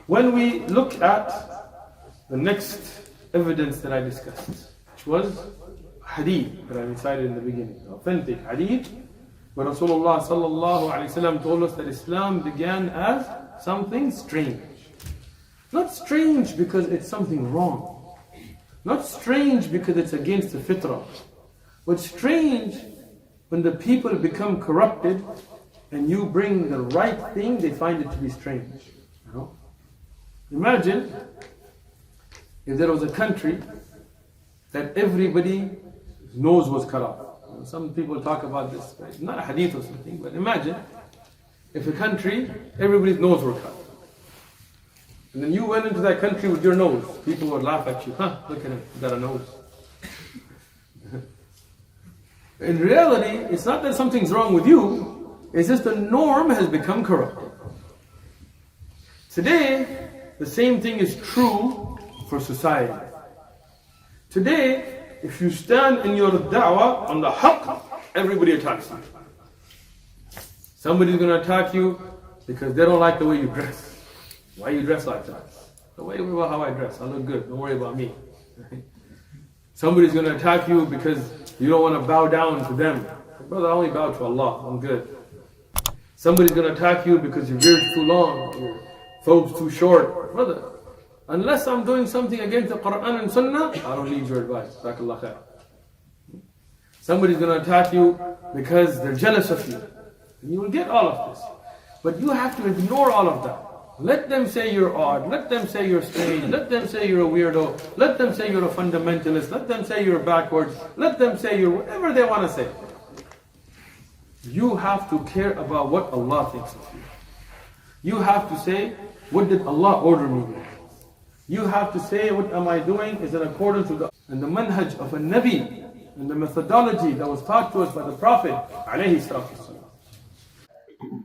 When we look at the next evidence that I discussed, which was hadith that I recited in the beginning, the authentic hadith, where Rasulullah sallallahu alaihi wasallam told us that Islam began as something strange. Not strange because it's something wrong. Not strange because it's against the fitrah. But strange when the people become corrupted and you bring the right thing, they find it to be strange. You know? Imagine if there was a country that everybody's nose was cut off. Some people talk about this, right? Not a hadith or something, but imagine if a country, everybody's nose were cut. And then you went into that country with your nose. People would laugh at you. Look at him, he got a nose. In reality, it's not that something's wrong with you, it's just the norm has become corrupted. Today, the same thing is true for society. Today, if you stand in your da'wah on the haqq, everybody attacks you. Somebody's going to attack you because they don't like the way you dress. Why you dress like that? Don't worry about how I dress. I look good. Don't worry about me. Somebody's going to attack you because you don't want to bow down to them. Brother, I only bow to Allah. I'm good. Somebody's going to attack you because your beard's too long, your throat's too short. Brother, unless I'm doing something against the Quran and Sunnah, I don't need your advice. Jazakallah khair. Somebody's going to attack you because they're jealous of you. And you will get all of this. But you have to ignore all of that. Let them say you're odd. Let them say you're strange. Let them say you're a weirdo. Let them say you're a fundamentalist. Let them say you're backwards. Let them say you're whatever they want to say. You have to care about what Allah thinks of you. You have to say, what did Allah order me to do? You have to say, what am I doing is in accordance with the manhaj of a Nabi and the methodology that was taught to us by the Prophet alayhi salatu wasalam.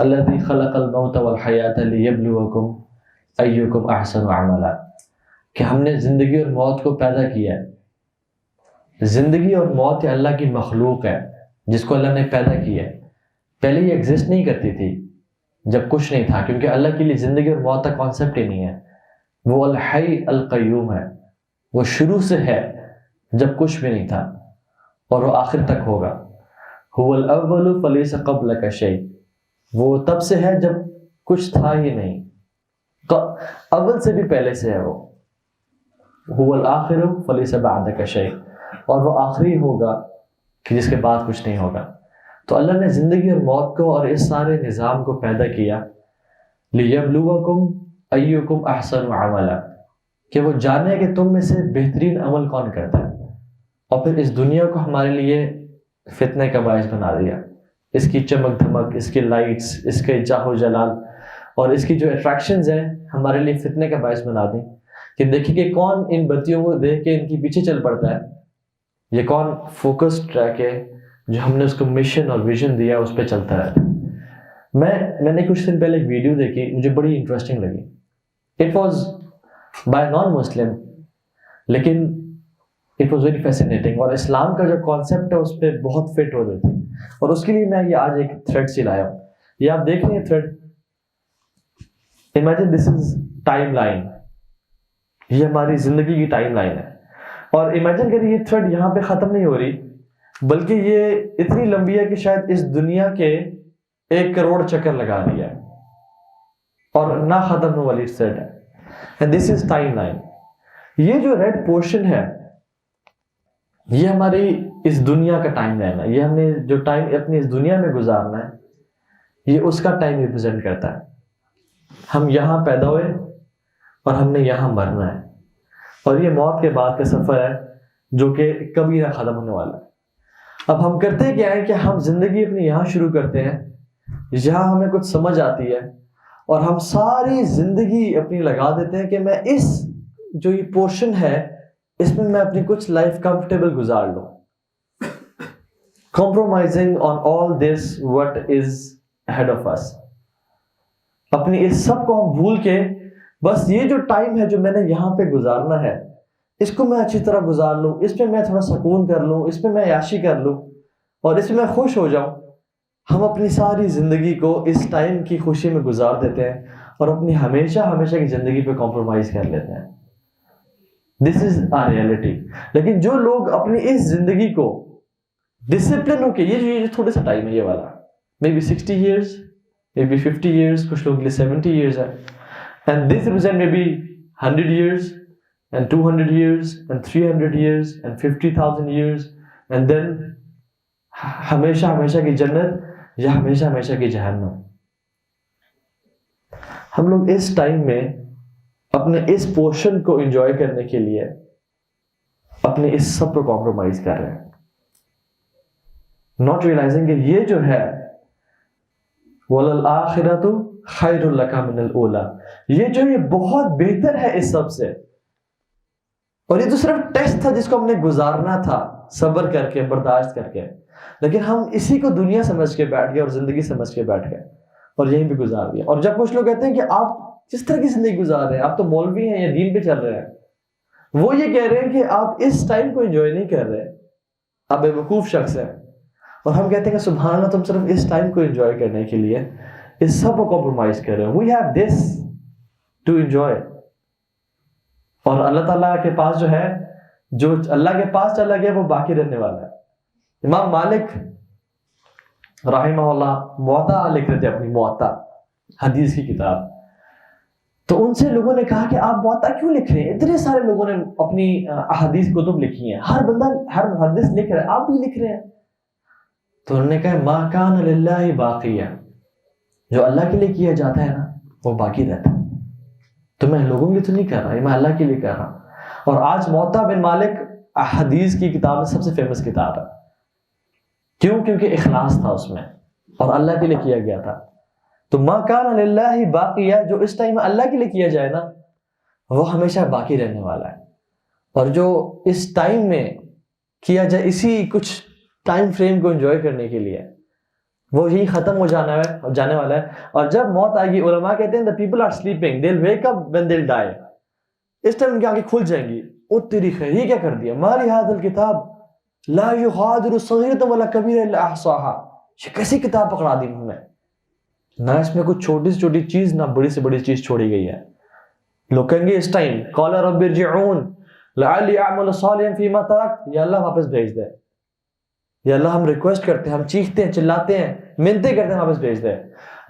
الذي خلق الموت والحياة ليبلوكم أيكم أحسن عملا. کہ ہم نے زندگی اور موت کو پیدا کیا ہے. زندگی اور موت اللہ کی مخلوق ہے جس کو اللہ نے پیدا کیا ہے. پہلے یہ ایگزسٹ نہیں کرتی تھی جب کچھ نہیں تھا, کیونکہ اللہ کے لیے زندگی اور موت کا کانسیپٹ ہی نہیں ہے. وہ الحی القیوم ہے, وہ شروع سے ہے جب کچھ بھی نہیں تھا اور وہ آخر تک ہوگا. هو الاول فلیس قبلک شیء, وہ تب سے ہے جب کچھ تھا ہی نہیں, اول سے بھی پہلے سے ہے. وہ هو الاخر فلیس بعدک شیء, اور وہ آخری ہوگا کہ جس کے بعد کچھ نہیں ہوگا. تو اللہ نے زندگی اور موت کو اور اس سارے نظام کو پیدا کیا لیبلوکم ایکم احسن عملا, کہ وہ جانے کہ تم میں سے بہترین عمل کون کرتا ہے. اور پھر اس دنیا کو ہمارے لیے فتنے کا باعث بنا دیا. اس کی چمک دھمک, اس کی لائٹس, اس کے جاہ و جلال اور اس کی جو اٹریکشنز ہیں ہمارے لیے فتنے کا باعث بنا دیں کہ دیکھیں کہ کون ان بتیوں کو دیکھ کے ان کے پیچھے چل پڑتا ہے, یہ کون فوکس ٹریک ہے جو ہم نے اس کو مشن اور ویژن دیا اس پہ چلتا ہے. میں نے کچھ دن پہلے ایک ویڈیو دیکھی, مجھے بڑی انٹرسٹنگ لگی. اٹ واز بائی نان مسلم, لیکن اٹ واز ویری فیسینیٹنگ, اور اسلام کا جو کانسیپٹ ہے اس پہ بہت فٹ ہو رہی تھی. اور اس کے لیے میں یہ آج ایک تھریڈ سے لایا ہوں. یہ آپ دیکھ رہے ہیں thread, imagine this is time line, یہ ہماری زندگی کی ٹائم لائن ہے. اور امیجن کریے یہ تھریڈ یہاں پہ ختم نہیں ہو رہی, بلکہ یہ اتنی لمبی ہے کہ شاید اس دنیا کے 1 کروڑ چکر لگا دیا ہے اور نہ ختم ہونے والی تھریڈ ہے. And this is time line. یہ جو ریڈ پورشن ہے یہ ہماری اس دنیا کا ٹائم لائن ہے. یہ ہم نے جو ٹائم اپنی اس دنیا میں گزارنا ہے یہ اس کا ٹائم ریپرزینٹ کرتا ہے. ہم یہاں پیدا ہوئے اور ہم نے یہاں مرنا ہے, اور یہ موت کے بعد کا سفر ہے جو کہ کبھی نہ ختم ہونے والا ہے. اب ہم کرتے کیا ہے کہ ہم زندگی اپنی یہاں شروع کرتے ہیں, یہاں ہمیں کچھ سمجھ آتی ہے اور ہم ساری زندگی اپنی لگا دیتے ہیں کہ میں اس جو یہ پورشن ہے اس میں میں اپنی کچھ لائف کمفرٹیبل گزار لوں, compromising on all this what is ahead of us. اپنی اس سب کو ہم بھول کے بس یہ جو ٹائم ہے جو میں نے یہاں پہ گزارنا ہے اس کو میں اچھی طرح گزار لوں, اس پہ میں تھوڑا سکون کر لوں, اس پہ میں عیاشی کر لوں اور اس پہ میں خوش ہو جاؤں. ہم اپنی ساری زندگی کو اس ٹائم کی خوشی میں گزار دیتے ہیں اور اپنی ہمیشہ کی زندگی پہ کمپرومائز کر لیتے ہیں. دس از آ ریئلٹی. لیکن جو لوگ اپنی اس زندگی کو ڈسپلن ہو کے, یہ جو تھوڑا سا ٹائم ہے یہ والا, maybe 60 years, maybe 50 years, کچھ لوگ کے لیے 70 years ہے, and this represent maybe 100 years and 200 years and 300 years and 50,000 years and then ہمیشہ کی جنت یا ہمیشہ کی جہنم. ہم لوگ اس ٹائم میں اپنے اس پورشن کو انجوائے کرنے کے لیے اپنے اس سب کو کمپرومائز کر رہے ہیں, ناٹ ریئلائزنگ کہ یہ جو ہے وَلَلْآخِرَةُ خَيْرٌ لَكَ مِنَ الْأُولَى, یہ جو یہ بہت بہتر ہے اس سب سے. اور یہ تو صرف ٹیسٹ تھا جس کو ہم نے گزارنا تھا صبر کر کے, برداشت کر کے, لیکن ہم اسی کو دنیا سمجھ کے بیٹھ گئے اور زندگی سمجھ کے بیٹھ گئے اور یہیں پہ گزار دیا. اور جب کچھ لوگ کہتے ہیں کہ آپ جس طرح کی زندگی گزار رہے ہیں, آپ تو مولوی ہیں یا دین پہ چل رہے ہیں, وہ یہ کہہ رہے ہیں کہ آپ اس ٹائم کو انجوائے نہیں کر رہے, آپ بے وقوف شخص ہیں. اور ہم کہتے ہیں کہ سبحان اللہ, تم صرف اس ٹائم کو انجوائے کرنے کے لیے اس سب کو کمپرومائز کر رہے ہو. We have this to enjoy. اور اللہ تعالیٰ کے پاس جو ہے, جو اللہ کے پاس چلا گیا وہ باقی رہنے والا ہے. امام مالک رحمہ اللہ موطا لکھ رہے تھے, اپنی موطا حدیث کی کتاب. تو ان سے لوگوں نے کہا کہ آپ موطا کیوں لکھ رہے ہیں؟ اتنے سارے لوگوں نے اپنی احادیث کتب لکھی ہیں, ہر بندہ ہر محدث لکھ رہا ہے, آپ بھی لکھ رہے ہیں. تو انہوں نے کہا ما کان للہ باقیہ, جو اللہ کے لیے کیا جاتا ہے نا وہ باقی رہتا ہے. تو میں لوگوں کے لیے تو نہیں کر رہا, میں اللہ کے لیے کر رہا ہوں. اور آج موطا بن مالک حدیث کی کتاب میں سب سے فیمس کتاب ہے. کیوں؟ کیونکہ اخلاص تھا اس میں اور اللہ کے لیے کیا گیا تھا. تو ما کان للہ باقیہ, جو اس ٹائم اللہ کے لیے کیا جائے نا وہ ہمیشہ باقی رہنے والا ہے. اور جو اس ٹائم میں کیا جائے اسی کچھ ٹائم فریم کو انجوائے کرنے کے لیے, وہ ہی ختم ہو جانے والا ہے. اور جب موت آئے گی, علماء کہتے ہیں the people are sleeping, they'll wake up when they'll die. اس ٹائم ان کی آنکھیں کھل جائیں گی, او تیری خیر یہ کیا کر دیا, ما لہذا الکتاب لا یغادر صغیرۃ ولا کبیرۃ الا احصاها, یہ کیسی کتاب پکڑا دی ہم نے, نہ اس میں کوئی چھوٹی سے چھوٹی چیز نہ بڑی سے بڑی چیز چھوڑی گئی ہے. لوگ کہیں گے اس ٹائم قال رب ارجعون لعلی اعمل صالحا فیما ترکت, یا اللہ واپس بھیج دے, یا اللہ ہم ریکویسٹ کرتے ہیں, ہم چیختے ہیں, چلاتے ہیں, منتیں کرتے ہیں واپس بھیج دے.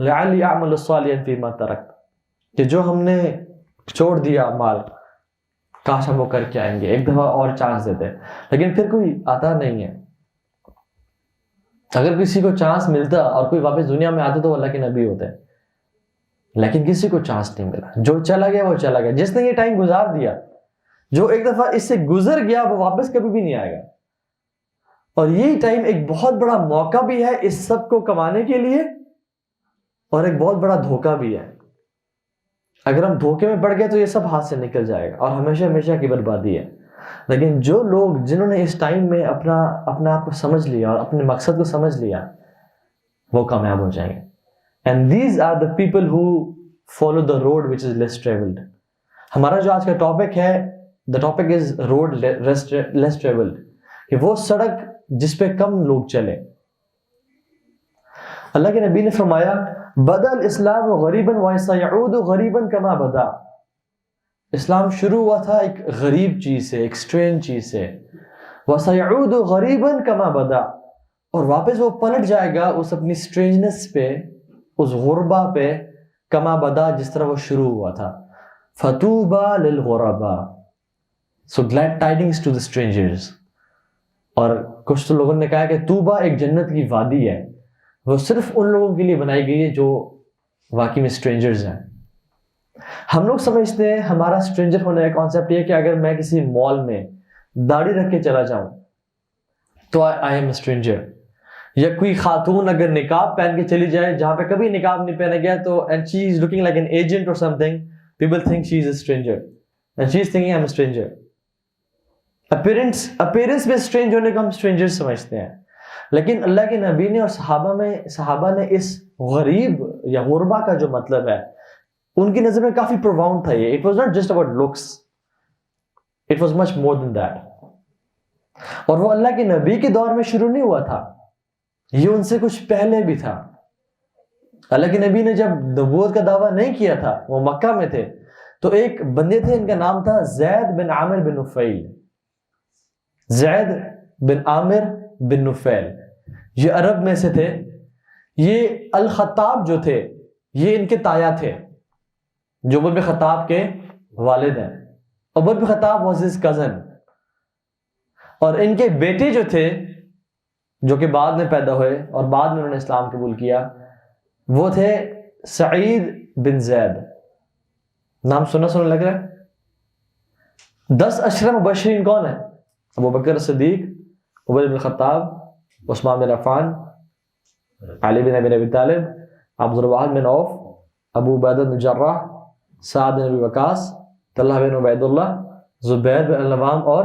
لعلی اعمل صالحا فیما ترکت, کہ جو ہم نے چھوڑ دیا مال کاش ہم وہ کر کے آئیں گے, ایک دفعہ اور چانس دیتے. لیکن پھر کوئی آتا نہیں ہے. اگر کسی کو چانس ملتا اور کوئی واپس دنیا میں آتا تو وہ اللہ کے نبی ہوتے, لیکن کسی کو چانس نہیں ملا. جو چلا گیا وہ چلا گیا. جس نے یہ ٹائم گزار دیا, جو ایک دفعہ اس سے گزر گیا وہ واپس کبھی بھی نہیں آئے گا. اور یہی ٹائم ایک بہت بڑا موقع بھی ہے اس سب کو کمانے کے لیے, اور ایک بہت بڑا دھوکہ بھی ہے. اگر ہم دھوکے میں پڑ گئے تو یہ سب ہاتھ سے نکل جائے گا اور ہمیشہ کی بربادی ہے. لیکن جو لوگ جنہوں نے اس ٹائم میں اپنا آپ کو سمجھ لیا اور اپنے مقصد کو سمجھ لیا, وہ کامیاب ہو جائیں گے. And these are the people who follow the road which is less travelled. ہمارا جو آج کا ٹاپک ہے, the topic is road less travelled, کہ وہ سڑک جس پہ کم لوگ چلے. اللہ کے نبی نے فرمایا بدا الاسلام غریباً وسيعود غریباً کما بدا. اسلام شروع ہوا تھا ایک غریب چیز سے, ایک اسٹرینج چیز سے, وسيعود غریباً کما بدا, اور واپس وہ پلٹ جائے گا اس اپنی اسٹرینجنس پہ, اس غربا پہ, کما بدا جس طرح وہ شروع ہوا تھا. فطوبى للغرباء, so glad tidings to the strangers. اور کچھ تو لوگوں نے کہا کہ طوبہ ایک جنت کی وادی ہے, وہ صرف ان لوگوں کے لیے بنائی گئی ہے جو واقعی میں اسٹرینجرز ہیں. ہم لوگ سمجھتے ہیں ہمارا اسٹرینجر ہونے کا کانسیپٹ یہ کہ اگر میں کسی مال میں داڑھی رکھ کے چلا جاؤں تو آئی ایم اے اسٹرینجر. یا کوئی خاتون اگر نقاب پہن کے چلی جائے جہاں پہ کبھی نقاب نہیں پہنا گیا تو and she is looking like an agent or something, people think she is a stranger and she is thinking I am a stranger. Appearance میں اسٹرینج ہونے کو ہم اسٹرینجر سمجھتے ہیں. لیکن اللہ کے نبی نے اور صحابہ نے اس غریب یا غربا کا جو مطلب ہے ان کی نظر میں کافی پروفاؤنڈ تھا یہ. It was not just about looks, it was much more than that. اور وہ اللہ کے نبی کے دور میں شروع نہیں ہوا تھا, یہ ان سے کچھ پہلے بھی تھا. اللہ کے نبی نے جب نبوت کا دعویٰ نہیں کیا تھا، وہ مکہ میں تھے، تو ایک بندے تھے، ان کا نام تھا زید بن عامر بن نفیل. زید بن عامر بن نفیل یہ عرب میں سے تھے. یہ الخطاب جو تھے یہ ان کے تایا تھے، جو عمر بن خطاب کے والد ہیں. عمر بن خطاب واز ہز کزن. اور ان کے بیٹے جو تھے، جو کہ بعد میں پیدا ہوئے اور بعد میں انہوں نے اسلام قبول کیا، وہ تھے سعید بن زید. نام سنا لگ رہا ہے؟ 10 اشرف مبشرین کون ہیں؟ ابو بکر صدیق، عمر بن خطاب، عثمان بن عفان، علی بن ابی طالب، عبد الرحمن بن عوف، ابو عبیدہ بن جراح، سعد بن ابی وقاص، طلحہ بن عبید اللہ، زبیر بن العوام اور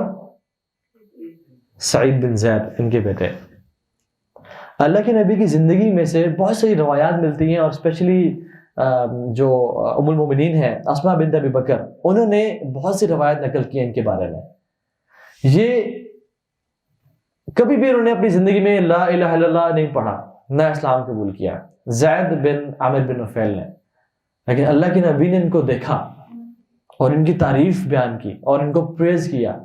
سعید بن زید، ان کے بیٹے. اللہ کے نبی کی زندگی میں سے بہت ساری روایات ملتی ہیں، اور اسپیشلی جو ام المومنین ہیں اسماء بنت ابی بکر، انہوں نے بہت سی روایت نقل کی ہیں ان کے بارے میں. یہ کبھی بھی انہوں نے اپنی زندگی میں لا الہ الا اللہ نہیں پڑھا، نہ اسلام قبول کیا، زید بن عامر بن نفیل نے. لیکن اللہ کے نبی نے ان کو دیکھا اور ان کی تعریف بیان کی اور ان کو پریز کیا.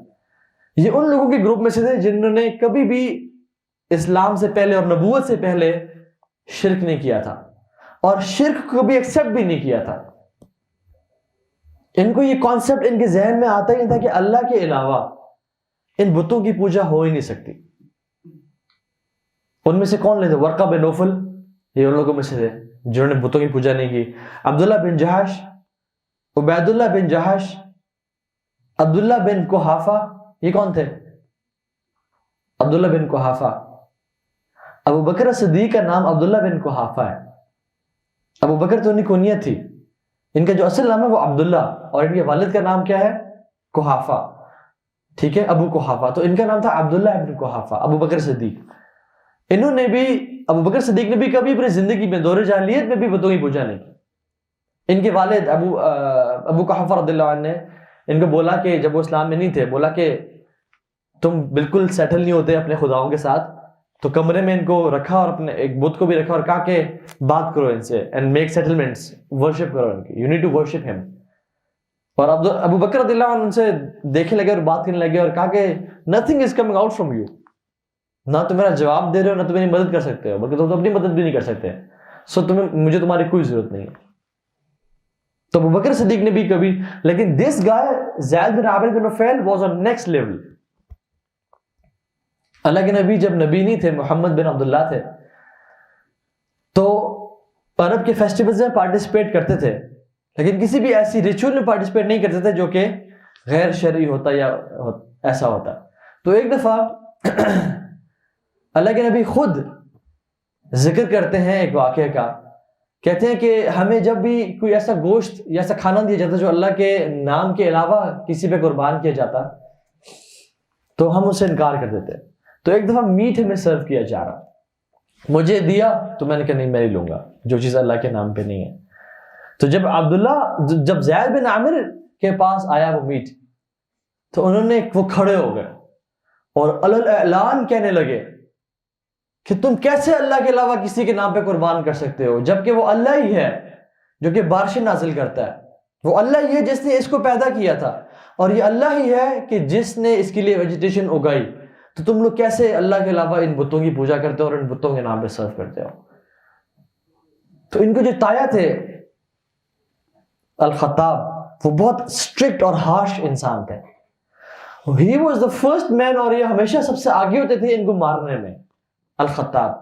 یہ ان لوگوں کے گروپ میں سے تھے جنہوں نے کبھی بھی اسلام سے پہلے اور نبوت سے پہلے شرک نہیں کیا تھا، اور شرک کو بھی ایکسیپٹ بھی نہیں کیا تھا. ان کو یہ کانسیپٹ ان کے ذہن میں آتا ہی نہیں تھا کہ اللہ کے علاوہ ان بتوں کی پوجا ہو ہی نہیں سکتی. ان میں سے کون لیتے؟ ورقہ بن نوفل، یہ ان لوگوں میں سے تھے جنہوں نے بتوں کی پوجا نہیں کی. عبداللہ بن جہش، عبید اللہ بن جہش، عبداللہ بن قحافہ، یہ کون تھے؟ عبداللہ بن قحافہ. ابو بکر صدیق کا نام عبداللہ بن قحافہ ہے. ابو بکر تو ان کی کنیت تھی، ان کا جو اصل نام ہے وہ عبداللہ، اور ان کے والد کا نام کیا ہے؟ قحافہ. ٹھیک ہے، ابو قحافہ. تو ان کا نام تھا عبداللہ بن قحافہ. ابو بکر صدیق، انہوں نے بھی، ابو بکر صدیق نے بھی کبھی اپنی زندگی میں دور جاہلیت میں بھی بتوں کی پوجا نہیں کی. ان کے والد ابو قحافہ رضی اللہ عنہ نے ان کو بولا کہ جب وہ اسلام میں نہیں تھے، بولا کہ تم بالکل سیٹل نہیں ہوتے اپنے خداؤں کے ساتھ، تو کمرے میں ان کو رکھا اور اپنے ایک بت کو بھی رکھا اور کہا کہ بات کرو ان سے اینڈ میک سیٹلمنٹس، ورشپ کرو ان کی، یو نیڈ ٹو ورشپ ہم. اور ابو بکر رضی اللہ عنہ ان سے دیکھنے لگے اور بات کرنے لگے اور کہا کہ nothing is coming out from you, نہ تم میرا جواب دے رہے ہو نہ تم میری مدد کر سکتے ہو، بلکہ تم تو اپنی مدد بھی نہیں کر سکتے، سو مجھے تمہاری کوئی ضرورت نہیں ہے. تو ابو بکر صدیق نے بھی کبھی، لیکن دس گائے زید بن عامر بن نفیل واز آن نیکسٹ لیول. اللہ کے نبی جب نبی نہیں تھے، محمد بن عبداللہ تھے، تو عرب کے فیسٹیولز میں پارٹیسپیٹ کرتے تھے، لیکن کسی بھی ایسی ریچول میں پارٹیسپیٹ نہیں کرتے تھے جو کہ غیر شرعی ہوتا یا ایسا ہوتا. تو ایک دفعہ اللہ کے نبی خود ذکر کرتے ہیں ایک واقعے کا، کہتے ہیں کہ ہمیں جب بھی کوئی ایسا گوشت یا ایسا کھانا دیا جاتا جو اللہ کے نام کے علاوہ کسی پہ قربان کیا جاتا تو ہم اسے انکار کر دیتے. تو ایک دفعہ میٹ ہمیں سرو کیا جا رہا، مجھے دیا تو میں نے کہا نہیں میں نہیں لوں گا جو چیز اللہ کے نام پہ نہیں ہے. تو جب زید بن عامر کے پاس آیا وہ میٹ، تو انہوں نے وہ کھڑے ہو گئے اور اعلان کہنے لگے کہ تم کیسے اللہ کے علاوہ کسی کے نام پہ قربان کر سکتے ہو، جبکہ وہ اللہ ہی ہے جو کہ بارشیں نازل کرتا ہے، وہ اللہ ہی ہے جس نے اس کو پیدا کیا تھا، اور یہ اللہ ہی ہے کہ جس نے اس کے لیے ویجیٹیشن اگائی. تو تم لوگ کیسے اللہ کے علاوہ ان بتوں کی پوجا کرتے ہو اور ان بتوں کے نام پہ سرو کرتے ہو. تو ان کو جو تایا تھے الخطاب، وہ بہت اسٹرکٹ اور ہارش انسان تھے. He was the first man، اور یہ ہمیشہ سب سے آگے ہوتے تھے ان کو مارنے میں، الخطاب.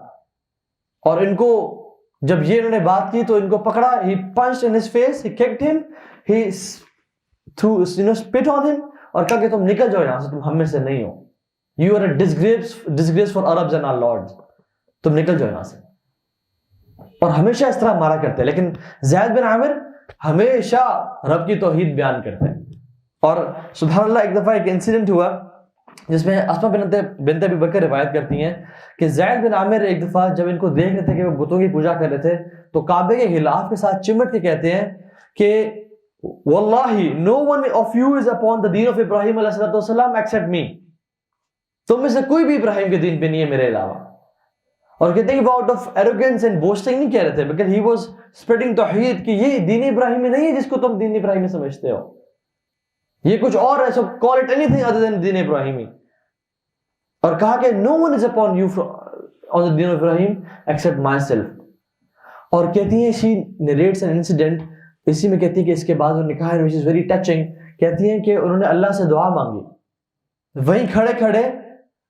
اور ان کو جب یہ انہوں نے بات کی تو ان کو پکڑا، he punched in his face, he kicked him, he spit on him، اور کہا کہ تم نکل جاؤ یہاں سے، تم ہم میں سے نہیں ہو، you are a disgrace for Arabs and our lords، تم نکل جاؤ یہاں سے. اور ہمیشہ اس طرح مارا کرتے. لیکن زید بن عامر ہمیشہ رب کی توحید بیان کرتے ہیں. اور سبحان اللہ، ایک دفعہ ایک انسیڈنٹ ہوا جس میں اسماء بنت ابی بکر روایت کرتی ہیں کہ زید بن عامر ایک دفعہ جب ان کو دیکھ رہے تھے کہ وہ بتوں کی پوجا کر رہے تھے، تو کعبے کے غلاف کے ساتھ چمٹ کے کہتے ہیں کہ واللہ no one of you is upon the deen of Ibrahim علیہ السلام except me، تم میں سے کوئی بھی ابراہیم کے دین پہ نہیں ہے میرے علاوہ. اور کہتے ہیں کہ وہ out of arrogance and boosting نہیں کہہ رہے تھے, بلکہ ہی واز اسپریڈنگ توحید کہ یہ دین ابراہیمی نہیں ہے جس کو تم دین ابراہیمی سمجھتے ہو, یہ کچھ اور ہے, so call it anything other than دین ابراہیمی. اور کہا کہ no one is upon you on the deen of Ibrahim except myself. اور کہتی ہیں she narrates an incident, اسی میں کہتی ہے کہ اس کے بعد وہ نکاح ہے, which is very touching. کہتی ہیں کہ انہوں نے اللہ سے دعا مانگی, وہیں کھڑے کھڑے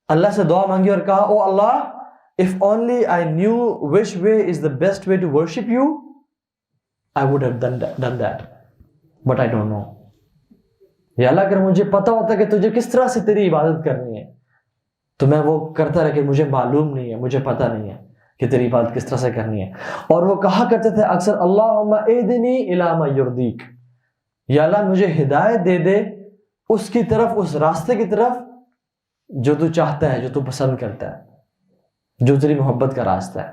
اللہ سے دعا مانگی اور کہا, او اللہ, if only I knew which way is the best way to worship you, I would have done that, but I don't know. یا اللہ اگر مجھے پتا ہوتا کہ تجھے کس طرح سے تیری عبادت کرنی ہے تو میں وہ کرتا رہا, کہ مجھے معلوم نہیں ہے, مجھے پتا نہیں ہے کہ تیری عبادت کس طرح سے کرنی ہے. اور وہ کہا کرتے تھے اکثر, اللہم اہدنی الی ما یرضیک, یا اللہ مجھے ہدایت دے دے اس کی طرف, اس راستے کی طرف جو تو چاہتا ہے, جو تو پسند کرتا ہے, جو تیری محبت کا راستہ ہے.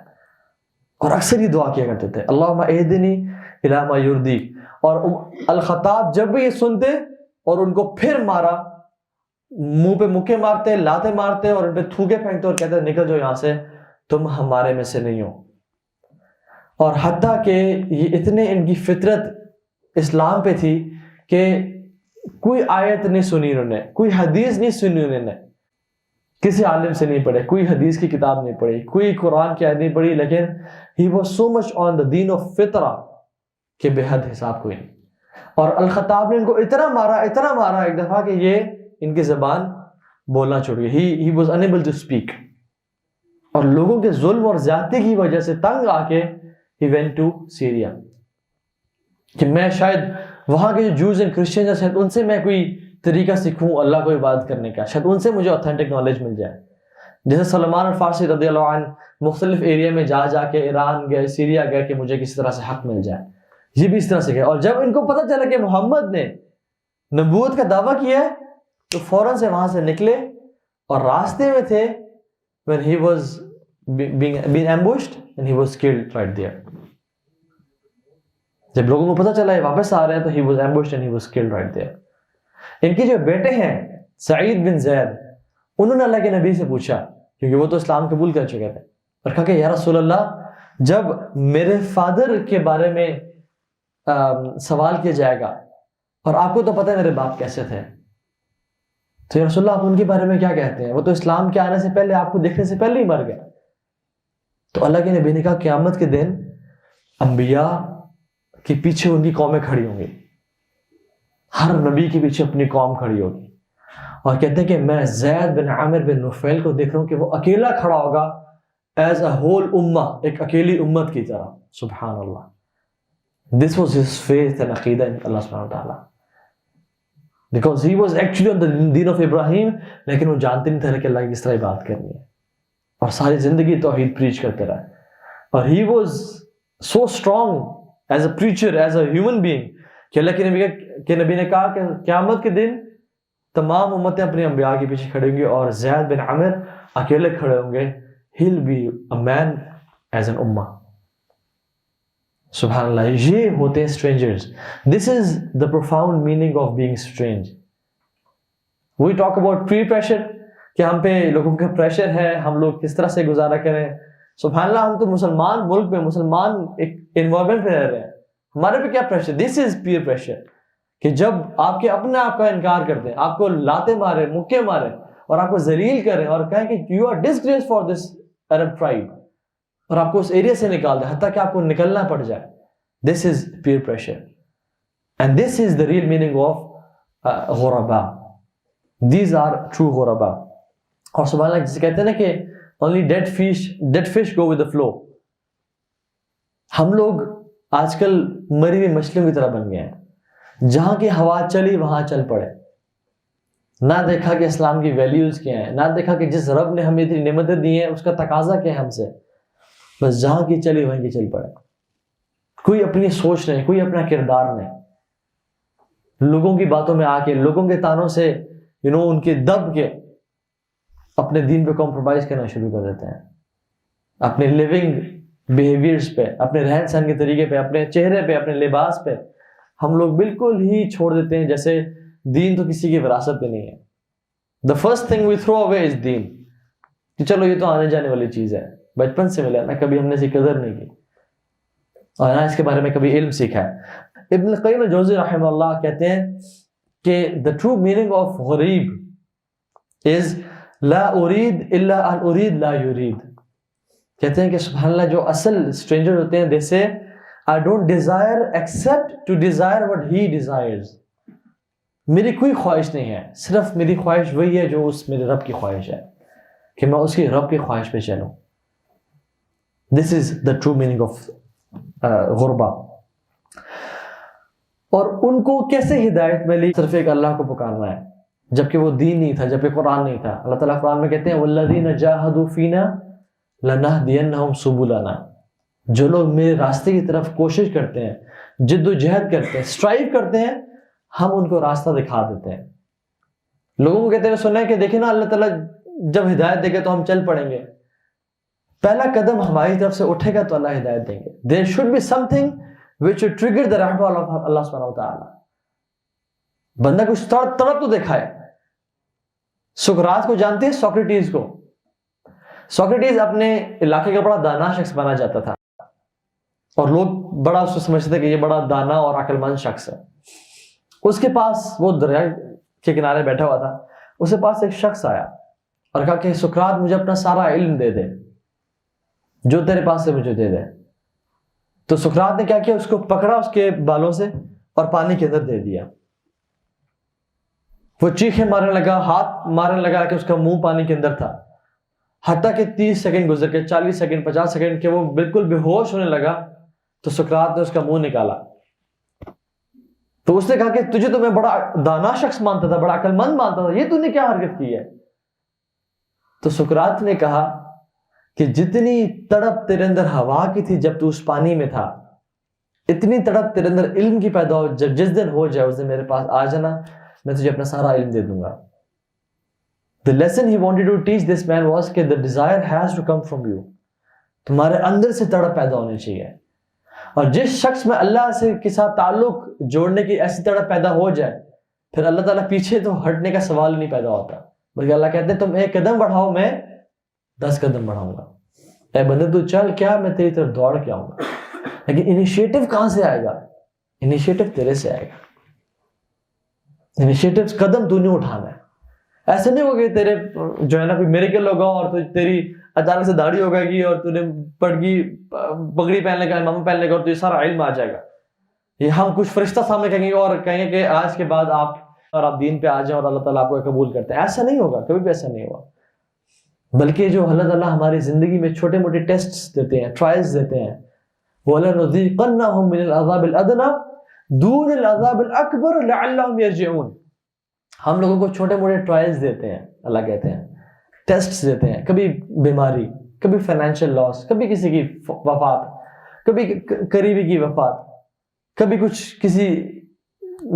اور اکثر یہ دعا کیا کرتے تھے, اللہم اہدنی الی ما یرضیک. اور الخطاب جب بھی یہ سنتے اور ان کو پھر مارا, منہ پہ مکے مارتے, لاتے مارتے اور ان پہ تھوکے پھینکتے اور کہتے نکل جاؤ یہاں سے, تم ہمارے میں سے نہیں ہو. اور حتیٰ کہ یہ اتنے ان کی فطرت اسلام پہ تھی کہ کوئی آیت نہیں سنی انہوں نے, کوئی حدیث نہیں سنی انہوں نے, کسی عالم سے نہیں پڑھے, کوئی حدیث کی کتاب نہیں پڑھی, کوئی قرآن کی آیت نہیں پڑھی, لیکن he was so much on the deen of فطرہ کہ بے حد حساب کوئی نہیں. اور الخطاب نے ان کو اتنا مارا ایک دفعہ کہ یہ ان کی زبان بولنا چھوڑ گئی. he was unable to speak. اور لوگوں کے ظلم اور زیادتی کی وجہ سے تنگ آ کے he went to Syria, کہ میں شاید وہاں کے جو جوز اینڈ کرسچنز ہیں شاید ان سے میں کوئی طریقہ سیکھوں اللہ کو عبادت کرنے کا, شاید ان سے مجھے اوتھینٹک نالج مل جائے. جیسے سلمان الفارسی رضی اللہ عنہ مختلف ایریا میں جا کے ایران گئے, سیریا گئے کہ مجھے کسی طرح سے حق مل جائے, یہ بھی اس طرح سے گئے. اور جب ان کو پتہ چلا کہ محمد نے نبوت کا دعویٰ کیا ہے تو فوراً سے وہاں سے نکلے اور راستے میں تھے when he was being ambushed and he was killed right there. جب لوگوں کو پتہ چلا یہ واپس آ رہے ہیں تو he was ambushed and he was killed right there. ان کے جو بیٹے ہیں سعید بن زید, انہوں نے اللہ کے نبی سے پوچھا, کیونکہ وہ تو اسلام قبول کر چکے تھے, اور کہا کہ یا رسول اللہ, جب میرے فادر کے بارے میں سوال کیا جائے گا اور آپ کو تو پتہ ہے میرے باپ کیسے تھے, تو یا رسول اللہ آپ ان کے بارے میں کیا کہتے ہیں, وہ تو اسلام کے آنے سے پہلے, آپ کو دیکھنے سے پہلے ہی مر گئے. تو اللہ کے نبی نے کہا قیامت کے دن انبیاء کے پیچھے ان کی قومیں کھڑی ہوں گی, ہر نبی کے پیچھے اپنی قوم کھڑی ہوگی. اور کہتے ہیں کہ میں زید بن عامر بن نفیل کو دیکھ رہا ہوں کہ وہ اکیلا کھڑا ہوگا ایز اے ہول امہ, ایک اکیلی امت کی طرح. سبحان اللہ. This was his faith and عقیدہ in Allah subhanahu wa ta'ala. Because he was actually on the deen of Ibrahim, لیکن وہ جانتے نہیں تھے کہ اللہ کی کس طرح عبادت کرنی ہے, اور ساری زندگی توحید پریچ کرتے رہے. اور he was so strong as a preacher, as a human being, کہ اللہ کے نبی نے کہا کہ قیامت کے دن تمام امتیں اپنے انبیاء کے پیچھے کھڑے ہوں گے اور زید بن عامر اکیلے کھڑے ہوں گے. he'll be a man as an ummah. سبحان اللہ. یہ ہوتے ہیں strangers. This is the profound meaning of being strange. We talk about peer pressure, کہ ہم پہ لوگوں کا پریشر ہے, ہم لوگ کس طرح سے گزارا کریں. سبحان اللہ, ہم تو مسلمان ملک میں, مسلمان ایک انوائرمنٹ میں رہ رہے ہیں, ہمارے پہ کیا pressure. This is peer pressure, کہ جب آپ کے اپنے آپ کا انکار کرتے ہیں, آپ کو لاتے مارے, مکے مارے اور آپ کو ذلیل کریں اور کہیں کہ you are disgrace for this Arab tribe, اور آپ کو اس ایریا سے نکال دیں حتیٰ کہ آپ کو نکلنا پڑ جائے. This is peer pressure, and this is the real meaning of غربا. دیز آر ٹرو غربا. اور سبحان اللہ, جسے کہتے ہیں نا کہ only dead fish go with the flow. ہم لوگ آج کل مری ہوئی مچھلیوں کی طرح بن گئے ہیں, جہاں کی ہوا چلی وہاں چل پڑے, نہ دیکھا کہ اسلام کی ویلیوز کیا ہیں, نہ دیکھا کہ جس رب نے ہمیں اتنی نعمتیں دی ہیں اس کا تقاضا کیا ہے ہم سے, بس جہاں کی چلی وہیں کی چل پڑے. کوئی اپنی سوچ نہیں, کوئی اپنا کردار نہیں, لوگوں کی باتوں میں آ کے, لوگوں کے تانوں سے ان کے دب کے اپنے دین پہ کمپرومائز کرنا شروع کر دیتے ہیں, اپنے لیونگ بیہیویئرز پہ, اپنے رہن سہن کے طریقے پہ, اپنے چہرے پہ, اپنے لباس پہ ہم لوگ بالکل ہی چھوڑ دیتے ہیں جیسے دین تو کسی کی وراثت پہ نہیں ہے. The first thing we throw away is دین, کہ چلو یہ تو آنے جانے والی چیز ہے, بچپن سے ملا نا, کبھی ہم نے اس کی قدر نہیں کی اور نہ اس کے بارے میں کبھی علم سیکھا ہے. ابن القیم الجوزی رحمہ اللہ کہتے ہیں کہ the true meaning of غریب is لا اريد الا ان اريد لا يريد. کہتے ہیں کہ سبحان اللہ جو اصل اسٹرینجر ہوتے ہیں جیسے I don't desire except to desire what he desires. میری کوئی خواہش نہیں ہے, صرف میری خواہش وہی ہے جو اس میرے رب کی خواہش ہے, کہ میں اس کی رب کی خواہش پہ چلوں. This is the true meaning of غربہ. اور ان کو کیسے ہدایت ملی؟ صرف ایک اللہ کو پکارنا ہے, جبکہ وہ دین نہیں تھا, جبکہ قرآن نہیں تھا. اللہ تعالیٰ قرآن میں کہتے ہیں وَالَّذِينَ جَاهَدُوا فِينَا لَنَهْدِيَنَّهُمْ سُبُلَنَا. جو لوگ میرے راستے کی طرف کوشش کرتے ہیں, جد و جہد کرتے ہیں, اسٹرائیو کرتے ہیں, ہم ان کو راستہ دکھا دیتے ہیں. لوگوں کو کہتے ہیں سنا ہے کہ دیکھیں نا اللہ تعالیٰ جب ہدایت دے گا تو ہم چل پڑیں گے. پہلا قدم ہماری طرف سے اٹھے گا تو اللہ ہدایت دیں گے. There should be something which will trigger the rahmah of Allah subhanahu wa ta'ala. بندہ کچھ تڑپ تو دکھائے. سقراط کو جانتے ہیں, سوکریٹیز کو. سوکریٹیز اپنے علاقے کا بڑا دانا شخص بنا جاتا تھا اور لوگ بڑا اس کو سمجھتے تھے کہ یہ بڑا دانا اور عقل مند شخص ہے. اس کے پاس, وہ دریا کے کنارے بیٹھا ہوا تھا, اس کے پاس ایک شخص آیا اور کہا کہ سقراط مجھے اپنا سارا علم دے دے, جو تیرے پاس سے مجھے دے دے. تو سقراط نے کیا کیا, اس کو پکڑا اس کے بالوں سے اور پانی کے اندر دے دیا. وہ چیخیں مارنے لگا, ہاتھ مارنے لگا کہ اس کا منہ پانی کے اندر تھا, حتیٰ کہ 30 سیکنڈ گزر کے, 40 سیکنڈ 50 سیکنڈ کے وہ بالکل بے ہوش ہونے لگا. تو سقراط نے اس کا منہ نکالا. تو اس نے کہا کہ تجھے تو میں بڑا دانا شخص مانتا تھا, بڑا عقل مند مانتا تھا, یہ تو نے کیا حرکت کی ہے؟ تو سقراط نے کہا کہ جتنی تڑپ تیرے اندر ہوا کی تھی جب تو اس پانی میں تھا, اتنی تڑپ تیرے اندر علم کی پیدا ہو, جب جس دن ہو جائے اس دن میرے پاس آ جانا, میں تجھے اپنا سارا علم دے دوں گا. The lesson he wanted to teach this man was کہ the desire has to come from you. تمہارے اندر سے تڑپ پیدا ہونی چاہیے. اور جس شخص میں اللہ سے کے ساتھ تعلق جوڑنے کی ایسی تڑپ پیدا ہو جائے, پھر اللہ تعالیٰ پیچھے تو ہٹنے کا سوال نہیں پیدا ہوتا, بلکہ اللہ کہتے ہیں تم 1 قدم بڑھاؤ, میں 10 قدم بڑھاؤں گا. اے بندے تو چل, کیا میں تیری طرف دوڑ کے آؤں گا. لیکن انیشیٹو کہاں سے آئے گا؟ انیشیٹو تیرے سے آئے گا. انیشیٹو قدم تو نہیں اٹھانا ہے. ایسے نہیں ہوگا کہ تیرے جو ہے نا کوئی میریکل ہوگا اور تو تیری اچانک سے داڑھی ہو گئے گی اور تو نے پگڑی پہننے کا, امامہ پہننے کا, اور تجھے سارا علم آ جائے گا. یہ ہم کچھ فرشتہ سامنے کہیں گے اور کہیں گے کہ آج کے بعد آپ دین پہ آ جائیں اور اللہ تعالیٰ آپ کو قبول کرتے ہیں. ایسا نہیں ہوگا, کبھی بھی ایسا نہیں ہوگا. بلکہ جو اللہ تعالیٰ ہماری زندگی میں چھوٹے موٹے ٹیسٹ دیتے ہیں, ٹرائلز دیتے ہیں, وَلَنُذِيقَنَّهُم مِّنَ الْعَذَابِ الْأَدْنَىٰ دُونَ الْعَذَابِ الْأَكْبَرِ لَعَلَّهُمْ يَرْجِعُونَ. ہم لوگوں کو چھوٹے موٹے ٹرائلز دیتے ہیں, اللہ کہتے ہیں ٹیسٹس دیتے ہیں. کبھی بیماری, کبھی فائنینشیل لاس, کبھی کسی کی وفات, کبھی قریبی کی وفات, کبھی کچھ کسی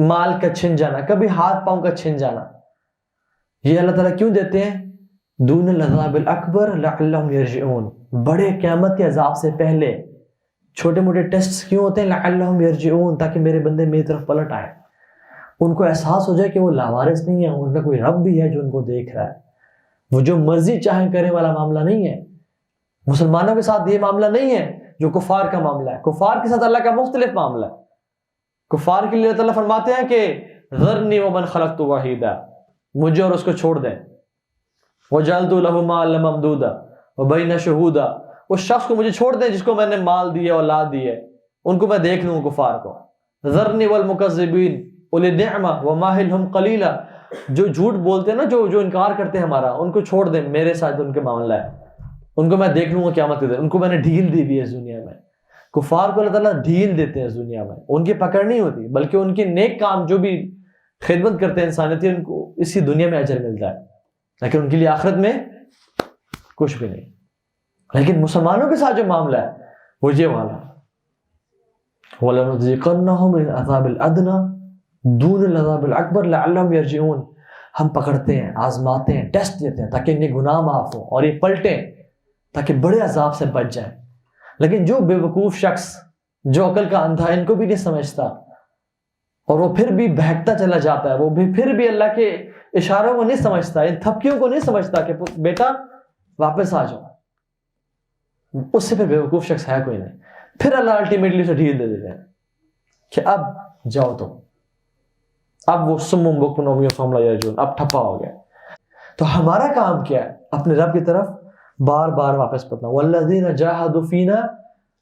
مال کا چھن جانا, کبھی ہاتھ پاؤں کا چھن جانا. یہ اللہ تعالیٰ کیوں دیتے ہیں؟ دون العذاب الاکبر لعلہم یرجعون. بڑے قیامت کے عذاب سے پہلے چھوٹے موٹے ٹیسٹس کیوں ہوتے ہیں؟ لعلہم یرجعون, تاکہ میرے بندے میری طرف پلٹ آئے, ان کو احساس ہو جائے کہ وہ لاوارث نہیں ہے, ان کا کوئی رب بھی ہے جو ان کو دیکھ رہا ہے. وہ جو مرضی چاہیں کرنے والا معاملہ نہیں ہے. مسلمانوں کے ساتھ یہ معاملہ نہیں ہے جو کفار کا معاملہ ہے. کفار کے ساتھ اللہ کا مختلف معاملہ ہے. کفار کے لیے اللہ تعالیٰ فرماتے ہیں کہ ذرنی ومن خلقت وحیدا, مجھے اور اس کو چھوڑ دیں. وجعلت له مالا ممدودا وبین شہودا, اس شخص کو مجھے چھوڑ دیں جس کو میں نے مال دیا, اولاد دی ہے, ان کو میں دیکھ لوں. کفار کو ذرنی والمکذبین اولی النعمہ وماہلہم قلیلا, جو جھوٹ بولتے ہیں نا, جو انکار کرتے ہیں ہمارا, ان کو چھوڑ دیں, میرے ساتھ ان کے معاملہ ہے, ان کو میں دیکھ لوں گا قیامت کے دن. ان کو میں نے ڈھیل دی بھی ہے اس دنیا میں. کفار کو اللہ تعالیٰ ڈھیل دیتے ہیں اس دنیا میں, ان کی پکڑ نہیں ہوتی, بلکہ ان کے نیک کام جو بھی خدمت کرتے ہیں انسانیتی, ان کو اسی دنیا میں اجر ملتا ہے, لیکن ان کے لیے آخرت میں کچھ بھی نہیں. لیکن مسلمانوں کے ساتھ جو معاملہ ہے وہ یہ والا, وَلَنُذِيقَنَّهُم مِّنَ الْعَذَابِ الْأَدْنَىٰ دُونَ الْعَذَابِ الْأَكْبَرِ لَعَلَّهُمْ يَرْجِعُونَ. ہم پکڑتے ہیں, آزماتے ہیں, ٹیسٹ دیتے ہیں تاکہ ان کے گناہ معاف ہوں اور یہ پلٹیں, تاکہ بڑے عذاب سے بچ جائیں. لیکن جو بے وقوف شخص, جو عقل کا اندھا, ان کو بھی نہیں سمجھتا, اور وہ پھر بھی بہکتا چلا جاتا ہے, وہ بھی پھر بھی اللہ کے اشاروں کو نہیں سمجھتا, ان تھپکیوں کو نہیں سمجھتا کہ بیٹا واپس آ جاؤ, اس سے پھر بیوقوف شخص ہے کوئی نہیں. پھر اللہ الٹیمیٹلی اسے ڈھیل دے دیتے ہیں کہ اب جاؤ تم، اب وہ سمم بکم عمی فہم لا یرجعون، اب ٹھپا ہو گیا. تو ہمارا کام کیا ہے؟ اپنے رب کی طرف بار بار واپس پلٹنا. والذین جاہدوا فینا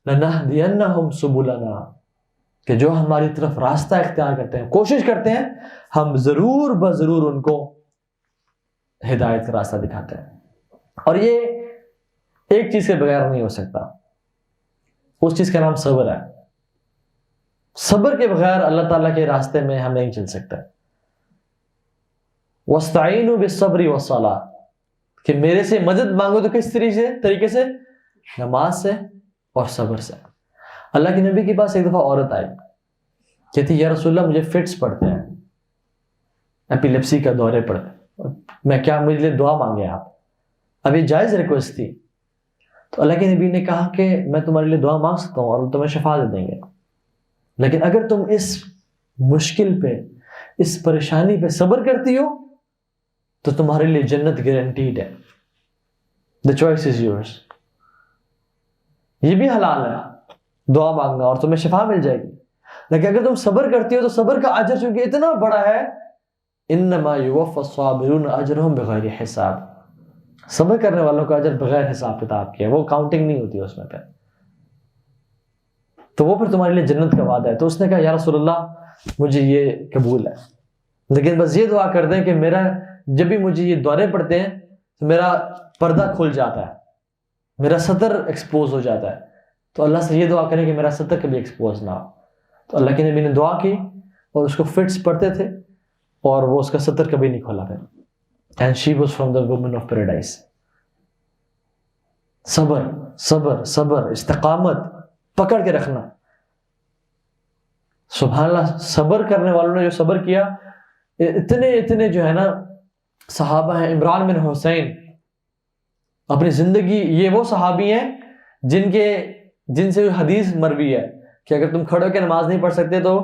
لنہدینہم سبلنا، کہ جو ہماری طرف راستہ اختیار کرتے ہیں، کوشش کرتے ہیں، ہم ضرور بضرور ان کو ہدایت کا راستہ دکھاتے ہیں. اور یہ ایک چیز کے بغیر نہیں ہو سکتا، اس چیز کا نام صبر ہے. صبر کے بغیر اللہ تعالیٰ کے راستے میں ہم نہیں چل سکتے. وَاسْتَعِينُوا بِالصَّبْرِ وَالصَّلَاةِ، کہ میرے سے مدد مانگو تو کس طریقے سے؟ نماز سے اور صبر سے. اللہ کے نبی کے پاس ایک دفعہ عورت آئی، کہتی یا رسول اللہ مجھے فٹس پڑتے ہیں، ایپیلیپسی کا دورے پڑتے ہیں، میں کیا مجھے لیے دعا مانگے آپ؟ اب یہ جائز ریکویسٹ تھی. تو اللہ کے نبی نے کہا کہ میں تمہارے لیے دعا مانگ سکتا ہوں اور تمہیں شفا دے دیں گے، لیکن اگر تم اس مشکل پہ، اس پریشانی پہ صبر کرتی ہو تو تمہارے لیے جنت گارنٹیڈ ہے. The choice is yours. یہ بھی حلال ہے دعا مانگنا اور تمہیں شفا مل جائے گی. لیکن اگر تم صبر کرتی ہو تو صبر کا اجر چونکہ اتنا بڑا ہے، انما یوفی الصابرون اجرهم بغیر حساب، صبر کرنے والوں کا اجر بغیر حساب کتاب کے، وہ کاؤنٹنگ نہیں ہوتی اس میں پہ. تو وہ پھر تمہارے لیے جنت کا وعدہ ہے. تو اس نے کہا یا رسول اللہ مجھے یہ قبول ہے، لیکن بس یہ دعا کر دیں کہ میرا جب بھی مجھے یہ دورے پڑتے ہیں تو میرا پردہ کھل جاتا ہے، میرا سطر ایکسپوز ہو جاتا ہے. تو اللہ سے یہ دعا کریں کہ میرا سطر کبھی ایکسپوز نہ ہو. تو اللہ کے نبی نے دعا کی اور اس کو فٹس پڑتے تھے اور وہ اس کا سطر کبھی نہیں کھولا پھر. And she was from the women of paradise. صبر صبر صبر، استقامت پکڑ کے رکھنا. سبحان اللہ، صبر کرنے والوں نے جو صبر کیا، اتنے جو ہے نا صحابہ ہیں. عمران بن حسین اپنی زندگی، یہ وہ صحابی ہیں جن سے حدیث مروی ہے کہ اگر تم کھڑے ہو کے نماز نہیں پڑھ سکتے تو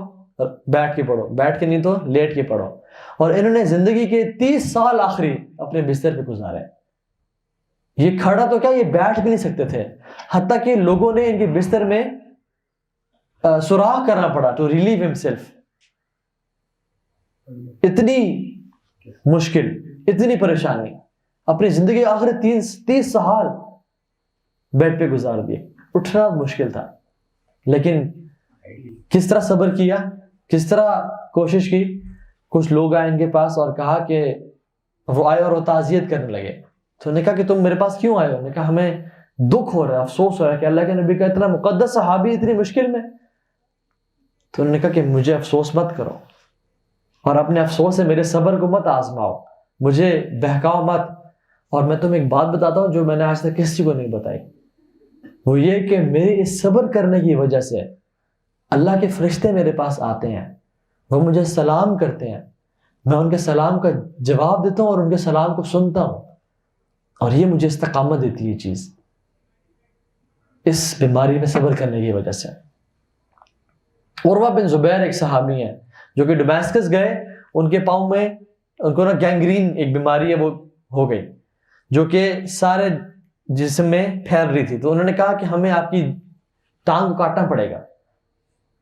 بیٹھ کے پڑھو، بیٹھ کے نہیں تو لیٹ کے پڑھو. اور انہوں نے زندگی کے 30 سال آخری اپنے بستر پہ گزارے. یہ کھڑا تو کیا، یہ بیٹھ بھی نہیں سکتے تھے، حتیٰ کہ لوگوں نے ان کے بستر میں سوراخ کرنا پڑا ٹو ریلیو ہمسیلف. اتنی مشکل، اتنی پریشانی، اپنی زندگی کے آخری 30 سال بیڈ پہ گزار دیے. اٹھنا مشکل تھا، لیکن کس طرح صبر کیا، کس طرح کوشش کی. کچھ لوگ آئے ان کے پاس اور کہا کہ وہ آئے اور وہ تعزیت کرنے لگے. تو انہوں نے کہا کہ تم میرے پاس کیوں آئے ہو؟ انہوں نے کہا ہمیں دکھ ہو رہا ہے، افسوس ہو رہا ہے کہ اللہ کے نبی کا اتنا مقدس صحابی اتنی مشکل میں. تو انہوں نے کہا کہ مجھے افسوس مت کرو اور اپنے افسوس سے میرے صبر کو مت آزماؤ، مجھے بہکاؤ مت. اور میں تمہیں ایک بات بتاتا ہوں جو میں نے آج تک کسی کو نہیں بتائی، وہ یہ کہ میرے اس صبر کرنے کی وجہ سے اللہ کے فرشتے میرے پاس آتے ہیں، وہ مجھے سلام کرتے ہیں، میں ان کے سلام کا جواب دیتا ہوں اور ان کے سلام کو سنتا ہوں. اور یہ مجھے استقامت دیتی ہے چیز، اس بیماری میں صبر کرنے کی وجہ سے. عروہ بن زبیر ایک صحابی ہیں جو کہ ڈمیسکس گئے، ان کے پاؤں میں ان کو نا گینگرین ایک بیماری ہے وہ ہو گئی جو کہ سارے جسم میں پھیل رہی تھی. تو انہوں نے کہا کہ ہمیں آپ کی ٹانگ کو کاٹنا پڑے گا،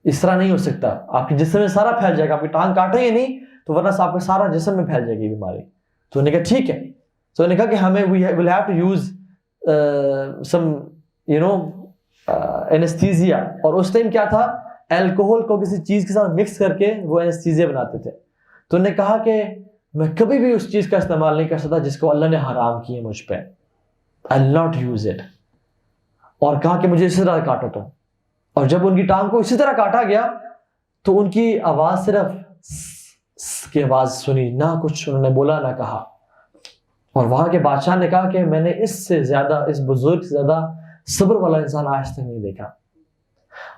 اس طرح نہیں ہو سکتا، آپ کے جسم میں سارا پھیل جائے گا، آپ کی ٹانگ کاٹیں گے نہیں تو ورنہ آپ کے سارا جسم میں پھیل جائے گی بیماری. تو انہوں نے کہا ٹھیک ہے. تو انہوں نے کہا کہ ہمیں we will have to use some anaesthesia. اور اس ٹائم کیا تھا، الکوہل کو کسی چیز کے ساتھ مکس کر کے وہ اینستھیزیا بناتے تھے. تو انہوں نے کہا کہ میں کبھی بھی اس چیز کا استعمال نہیں کر سکتا جس کو اللہ نے حرام کی ہے مجھ پہ. I'll not use it. اور کہا کہ مجھے اسی طرح کاٹو تم. اور جب ان کی ٹانگ کو اسی طرح کاٹا گیا تو ان کی آواز صرف کی آواز سنی، نہ کچھ انہوں نے بولا نہ کہا. اور وہاں کے بادشاہ نے کہا کہ میں نے اس سے زیادہ، اس بزرگ سے زیادہ صبر والا انسان آج تک نہیں دیکھا.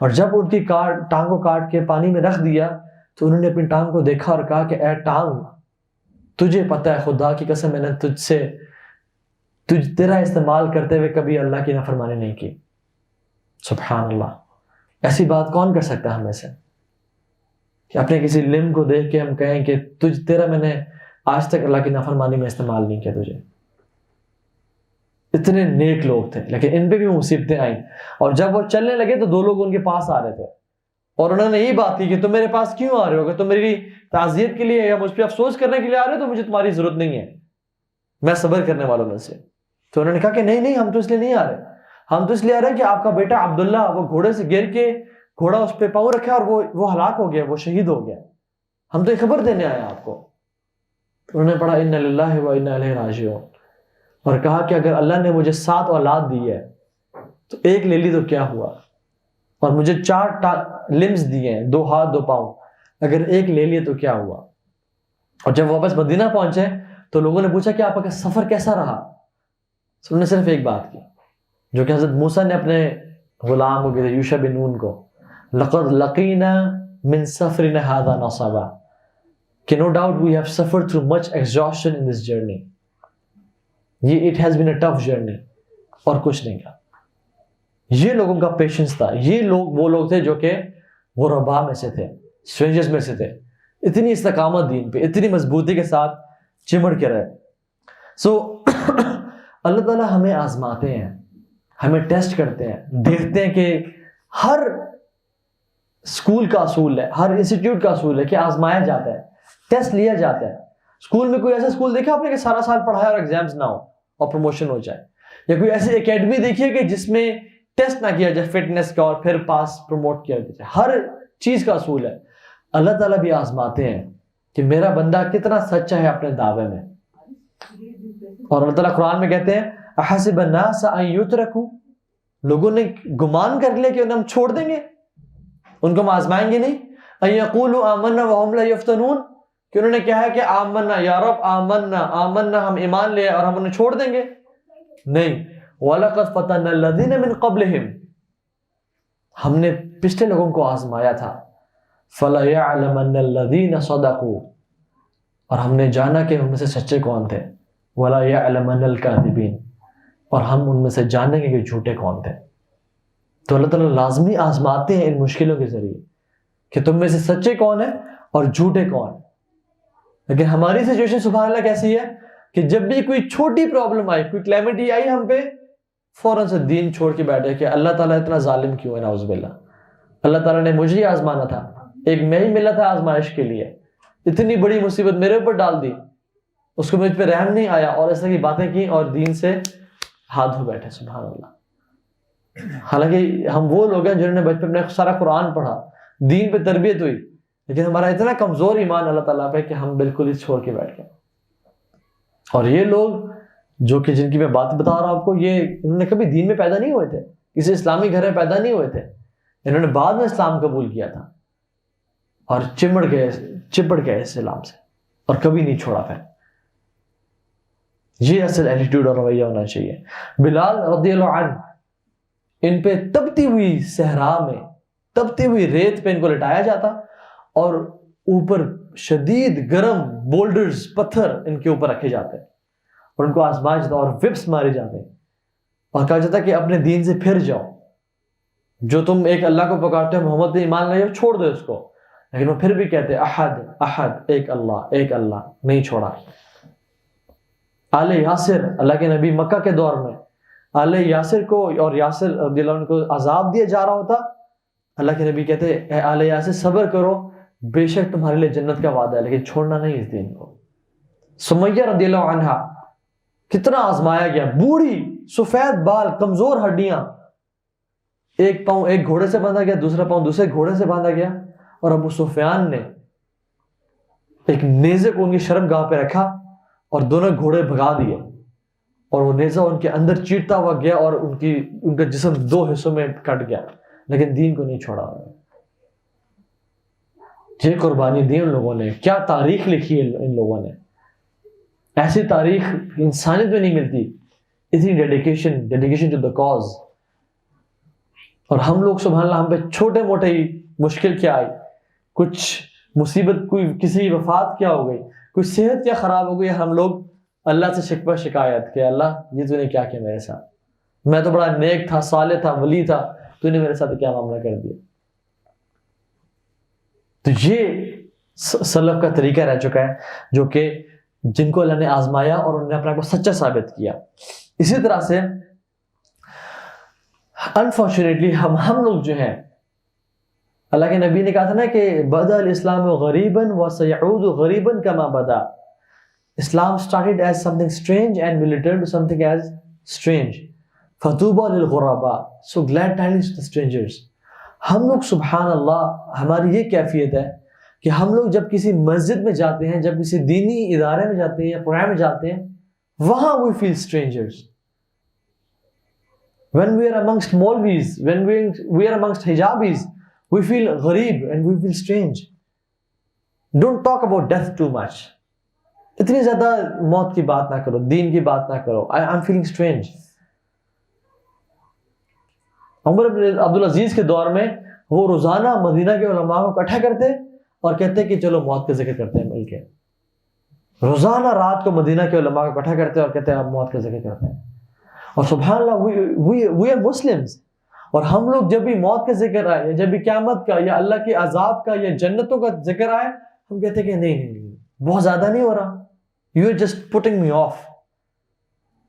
اور جب ان کی ٹانگ کو کاٹ کے پانی میں رکھ دیا تو انہوں نے اپنی ٹانگ کو دیکھا اور کہا کہ اے ٹانگ، تجھے پتہ ہے خدا کی قسم میں نے تیرا استعمال کرتے ہوئے کبھی اللہ کی نافرمانی نہیں کی. سبحان اللہ، ایسی بات کون کر سکتا ہے ہمیں سے کہ اپنے کسی لم کو دیکھ کے ہم کہیں کہ تیرا میں نے آج تک اللہ کی نافرمانی میں استعمال نہیں کیا تجھے. اتنے نیک لوگ تھے, لیکن ان پہ بھی مصیبتیں آئیں, اور جب وہ چلنے لگے تو 2 لوگ ان کے پاس آ رہے تھے, اور انہوں نے یہی بات کی کہ تم میرے پاس کیوں آ رہے ہو, کہ تم میری تعزیت کے لیے یا مجھ پہ افسوس کرنے کے لیے آ رہے ہو تو مجھے تمہاری ضرورت نہیں ہے, میں صبر کرنے والوں میں سے. تو انہوں نے کہا کہ نہیں ہم تو اس لیے نہیں آ رہے, ہم تو اس لیے آ رہے ہیں کہ آپ کا بیٹا عبداللہ وہ گھوڑے سے گر کے, گھوڑا اس پہ پاؤں رکھا اور وہ ہلاک ہو گیا, وہ شہید ہو گیا, ہم تو یہ خبر دینے آئے ہیں آپ کو. انہوں نے پڑھا اِنَّ لِلَّهِ وَإِنَّا إِلَيْهِ رَاجِعُونَ, اور کہا کہ اگر اللہ نے مجھے 7 اولاد دی ہے تو 1 لے لی تو کیا ہوا, اور مجھے 4 لمز دیے ہیں, 2 ہاتھ 2 پاؤں, اگر 1 لے لیے تو کیا ہوا. اور جب واپس مدینہ پہنچے تو لوگوں نے پوچھا کہ آپ کا سفر کیسا رہا, تو انہوں نے صرف ایک بات کی جو کہ حضرت موسیٰ نے اپنے غلام کو کہا, یوشع بن نون کو, لَقَدْ لَقِينَا مِن سَفْرِنَا هَذَا نَصَبًا, کہ no doubt we have suffered through much exhaustion in this journey. یہ it has been a tough journey, اور کچھ نہیں کہا. یہ لوگوں کا پیشنس تھا. یہ لوگ وہ لوگ تھے جو کہ غرباء میں سے تھے, اسٹرینجرز میں سے تھے, اتنی استقامت دین پہ, اتنی مضبوطی کے ساتھ چمڑ کے رہے. سو اللہ تعالیٰ ہمیں آزماتے ہیں, ہمیں ٹیسٹ کرتے ہیں, دیکھتے ہیں کہ ہر اسکول کا اصول ہے, ہر انسٹیٹیوٹ کا اصول ہے کہ آزمایا جاتا ہے, ٹیسٹ لیا جاتا ہے. اسکول میں کوئی ایسا اسکول دیکھا آپ نے کہ سارا سال پڑھایا اور ایگزامز نہ ہو اور پروموشن ہو جائے, یا کوئی ایسی اکیڈمی دیکھیے کہ جس میں ٹیسٹ نہ کیا جائے فٹنس کا اور پھر پاس پروموٹ کیا جائے. ہر چیز کا اصول ہے. اللہ تعالیٰ بھی آزماتے ہیں کہ میرا بندہ کتنا سچا ہے اپنے دعوے میں. اور اللہ تعالیٰ قرآن میں کہتے ہیں احسب الناس ان یترکوا, لوگوں نے گمان کر لیا کہ انہیں ہم چھوڑ دیں گے, ان کو ہم آزمائیں گے نہیں. ان یقولوا آمنا وهم لا یفتنون, کہ انہوں نے کہا ہے کہ آمنا یا رب آمنا ہم ایمان لے اور ہم انہیں چھوڑ دیں گے, نہیں. وَلَقَدْ فَتَنَّا الَّذِينَ مِن قَبْلِهِمْ, ہم نے پچھلے لوگوں کو آزمایا تھا. فَلَيَعْلَمَنَّ الَّذِينَ صَدَقُوا, اور ہم نے جانا کہ ان میں سے سچے کون تھے. وَلَا يَعْلَمَنَّ الْكَاذِبِينَ, اور ہم ان میں سے جانیں گے کہ جھوٹے کون تھے. تو اللہ تعالیٰ لازمی آزماتے ہیں ان مشکلوں کے ذریعے کہ تم میں سے سچے کون ہیں اور جھوٹے کون. لیکن ہماری سچویشن سبحان اللہ کیسی ہے کہ جب بھی کوئی چھوٹی پرابلم آئی, کوئی کلیمٹی آئی ہم پہ, فوراً سے دین چھوڑ کے بیٹھے کہ اللہ تعالیٰ اتنا ظالم کیوں ہے, نعوذ باللہ. اللہ تعالیٰ نے مجھے ہی آزمانا تھا, ایک میں ہی ملا تھا آزمائش کے لیے, اتنی بڑی مصیبت میرے اوپر ڈال دی, اس کو مجھ پہ رحم نہیں آیا, اور اس طرح کی باتیں کی اور دین سے ہاتھ دھو بیٹھے. سبحان اللہ. حالانکہ ہم وہ لوگ ہیں جنہوں نے بچپن میں سارا قرآن پڑھا, دین پہ تربیت ہوئی, لیکن ہمارا اتنا کمزور ایمان اللہ تعالیٰ پہ کہ ہم بالکل ہی چھوڑ کے بیٹھ گئے. اور یہ لوگ جو کہ جن کی میں بات بتا رہا ہوں آپ کو, یہ انہوں نے کبھی دین میں پیدا نہیں ہوئے تھے, کسی اسلامی گھر میں پیدا نہیں ہوئے تھے, انہوں نے بعد میں اسلام قبول کیا تھا اور چپڑ گئے اسلام سے اور کبھی نہیں چھوڑا پھر. یہ اصل ایٹیٹیوڈ اور رویہ ہونا چاہیے. بلال رضی اللہ عنہ, ان پہ تپتی ہوئی صحرا میں, تپتی ہوئی ریت پہ ان کو لٹایا جاتا اور اوپر شدید گرم بولڈرز, پتھر ان کے اوپر رکھے جاتے اور ان کو آزمایا جاتا اور وپس مارے جاتے اور کہا جاتا کہ اپنے دین سے پھر جاؤ, جو تم ایک اللہ کو پکارتے ہو, محمد نے ایمان لائے ہو, چھوڑ دو اس کو. لیکن وہ پھر بھی کہتے احد احد, ایک اللہ, نہیں چھوڑا. آل یاسر, اللہ کے نبی مکہ کے دور میں آل یاسر کو اور یاسر رضی اللہ عنہ کو عذاب دیا جا رہا ہوتا, اللہ کے نبی کہتے اے آل یاسر صبر کرو, بے شک تمہارے لیے جنت کا وعدہ ہے, لیکن چھوڑنا نہیں اس دین کو. سمیہ رضی اللہ عنہا, کتنا آزمایا گیا, بوڑھی, سفید بال, کمزور ہڈیاں, ایک پاؤں ایک گھوڑے سے باندھا گیا, دوسرا پاؤں دوسرے گھوڑے سے باندھا گیا, اور ابو سفیان نے ایک نیزے کو ان کی شرمگاہ پہ رکھا اور دونوں گھوڑے بھگا دیے, اور وہ نیزہ ان کے اندر چیرتا ہوا گیا اور ان کا جسم 2 حصوں میں کٹ گیا, لیکن دین کو نہیں چھوڑا. یہ قربانی دی ان لوگوں نے, کیا تاریخ لکھی ہے ان لوگوں نے, ایسی تاریخ انسانیت میں نہیں ملتی, اتنی ڈیڈیکیشن ٹو دا کاز. اور ہم لوگ سبحان اللہ, ہم پہ چھوٹے موٹے ہی مشکل کیا آئی, کچھ مصیبت, کوئی کسی وفات کیا ہو گئی, کوئی صحت کیا خراب ہو گئی, ہم لوگ اللہ سے شکوہ شکایت کہ اللہ یہ تو نے کیا کیا میرے ساتھ, میں تو بڑا نیک تھا, صالح تھا, ولی تھا, تو نے میرے ساتھ کیا معاملہ کر دیا. تو یہ سلف کا طریقہ رہ چکا ہے جو کہ جن کو اللہ نے آزمایا اور انہوں نے اپنے آپ کو سچا ثابت کیا. اسی طرح سے انفارچونیٹلی ہم لوگ جو ہیں, اللہ کے نبی نے کہا تھا نا کہ بدا الاسلام غریباً وسیعود غریباً کما بدا. Islam started as something strange and will return to something as strange. فَطُوبَى لِلْغُرَبَاء. So glad tidings to the strangers. ہم لوگ سبحان اللہ ہماری یہ کیفیت ہے کہ ہم لوگ جب کسی مسجد میں جاتے ہیں, جب کسی دینی ادارے میں جاتے ہیں یا پروگرام میں جاتے ہیں, وہاں we feel strangers. When we are amongst Maulvis, when we are amongst hijabis, we feel غریب and we feel strange. Don't talk about death too much. اتنی زیادہ موت کی بات نہ کرو, دین کی بات نہ کرو. I'm feeling strange. عمر بن عبدالعزیز کے دور میں وہ روزانہ مدینہ کے علماء کو اکٹھا کرتے اور کہتے کہ چلو موت کا ذکر کرتے ہیں مل کے. روزانہ رات کو مدینہ کے علماء کو اکٹھا کرتے اور کہتے ہیں آپ موت کا ذکر کرتے ہیں. اور سبحان اللہ we are Muslims. اور ہم لوگ جب بھی موت کا ذکر آئے یا جب بھی قیامت کا یا اللہ کے عذاب کا یا جنتوں کا ذکر آئے, ہم کہتے ہیں کہ نہیں بہت زیادہ نہیں ہو رہا, you are just putting me off.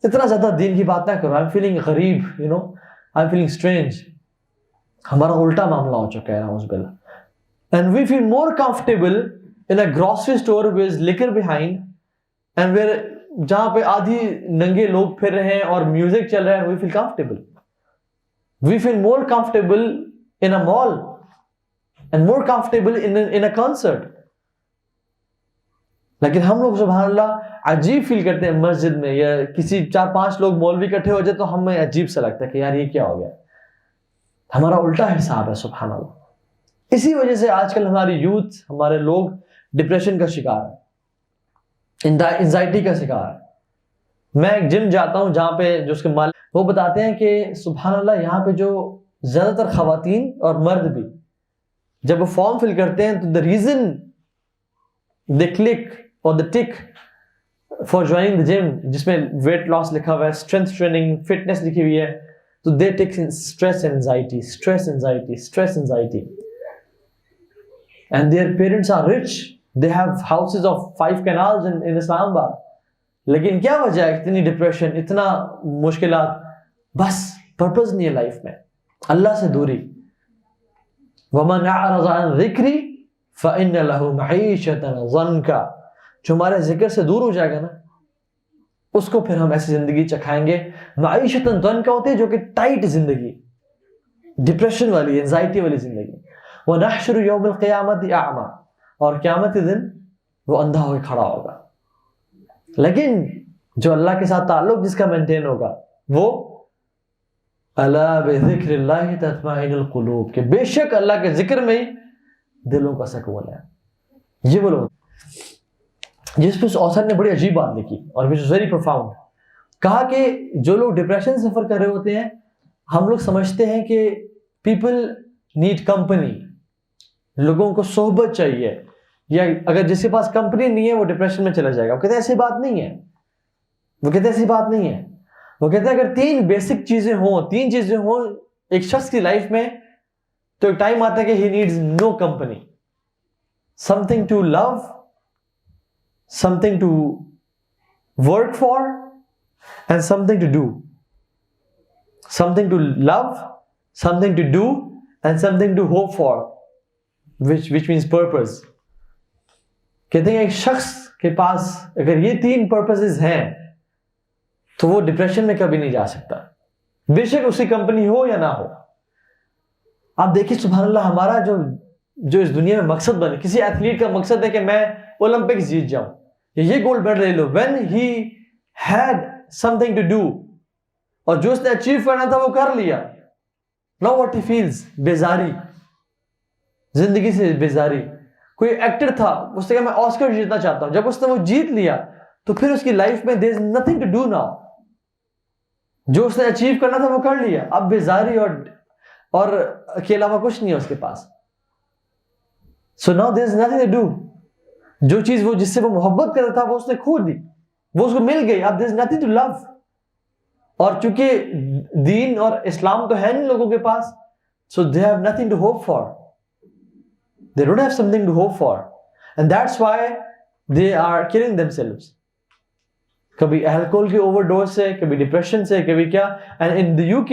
اتنا زیادہ دین کی بات نہ کرو. I'm feeling غریب, I'm feeling strange. ہمارا الٹا معاملہ ہو چکا ہے نعوذ باللہ. And we feel more comfortable in a grocery store with liquor behind and where جہاں پہ آدھی ننگے لوگ پھر رہے ہیں اور میوزک چل رہا ہے, we feel comfortable. We feel more comfortable in a mall and more comfortable in a concert. لیکن ہم لوگ سبحان اللہ عجیب فیل کرتے ہیں مسجد میں یا کسی 4-5 لوگ مولوی اکٹھے ہو جائے تو ہمیں عجیب سا لگتا ہے کہ یار یہ کیا ہو گیا. ہمارا الٹا حساب ہے سبحان اللہ. اسی وجہ سے آج کل ہماری یوتھ, ہمارے لوگ ڈپریشن کا شکار ہے, انزائٹی کا شکار ہے. میں ایک جم جاتا ہوں جہاں پہ جو اس کے مالک وہ بتاتے ہیں کہ سبحان اللہ یہاں پہ جو زیادہ تر خواتین اور مرد بھی جب وہ فارم فل کرتے ہیں تو the reason they click or the tick for joining the gym جس میں weight loss لکھا ہوا ہے, strength training, fitness لکھی ہوئی ہے, تو they tick stress anxiety, stress anxiety, stress anxiety. And their parents are rich, they have houses of 5 canals in Islam Abad. لیکن کیا وجہ ہے اتنی ڈپریشن, اتنا مشکلات؟ بس پرپز نہیں ہے لائف میں, اللہ سے دوری. وَمَنْ أَعْرَضَ عَنْ ذِكْرِي فَإِنَّ لَهُ مَعِيشَةً ضَنْكَ. جو ہمارے ذکر سے دور ہو جائے گا نا, اس کو پھر ہم ایسی زندگی چکھائیں گے. معیشتاً ضنکا ہوتی ہے جو کہ ٹائٹ زندگی, ڈپریشن والی, انزائٹی والی زندگی. وَنَحْشُرُ يَوْمِ الْقِيَامَةِ أَعْمَى. اور قیامت کے دن وہ اندھا ہو کے کھڑا ہوگا. لیکن جو اللہ کے ساتھ تعلق جس کا مینٹین ہوگا وہ الا بذکر اللہ تطمئن القلوب, کہ بے شک اللہ کے ذکر میں ہی دلوں کا سکون ہے. یہ وہ لوگ جس پہ اس آثر نے بڑی عجیب بات لکھی اور which is very profound. کہا کہ جو لوگ ڈپریشن سے سفر کر رہے ہوتے ہیں, ہم لوگ سمجھتے ہیں کہ پیپل نیڈ کمپنی, لوگوں کو صحبت چاہیے, یا اگر جس کے پاس کمپنی نہیں ہے وہ ڈپریشن میں چلا جائے گا. وہ کہتے ہیں ایسی بات نہیں ہے, وہ کہتے ہیں ایسی بات نہیں ہے. وہ کہتے ہیں اگر 3 بیسک چیزیں ہوں, 3 چیزیں ہوں ایک شخص کی لائف میں, تو ایک ٹائم آتا ہے کہ he needs no company. Something to love, something to work for, and something to do. Something to love, something to do, and something to hope for, which means purpose. کہتے ہیں ایک شخص کے پاس اگر یہ 3 پرپسز ہیں تو وہ ڈپریشن میں کبھی نہیں جا سکتا, بے شک اس کی کمپنی ہو یا نہ ہو. آپ دیکھیں سبحان اللہ ہمارا جو اس دنیا میں مقصد بنے, کسی ایتھلیٹ کا مقصد ہے کہ میں اولمپکس جیت جاؤں یا یہ گولڈ میڈل لے لو. when he had something to do, اور جو اس نے اچیو کرنا تھا وہ کر لیا, now what he feels, بیزاری, زندگی سے بیزاری. کوئی ایکٹر تھا, اس نے کہا میں آسکر جیتنا چاہتا ہوں, جب اس نے وہ جیت لیا تو پھر اس کی لائف میں there is nothing to do now. جو اس نے اچیو کرنا تھا وہ کر لیا, اب بیزاری اور کے علاوہ کچھ نہیں ہے اس کے پاس. so now there is nothing to do. جو چیز وہ جس سے وہ محبت کرتا تھا وہ اس نے کھو دی, وہ اس کو مل گئی, اب there is nothing to love. اور چونکہ دین اور اسلام تو ہے نہیں لوگوں کے پاس, so they have nothing to hope for. They don't have something to hope for, and that's why they are killing themselves. کبھی الکوہل کی اوور ڈوز سے, کبھی ڈپریشن سے, کبھی کیا. And in the UK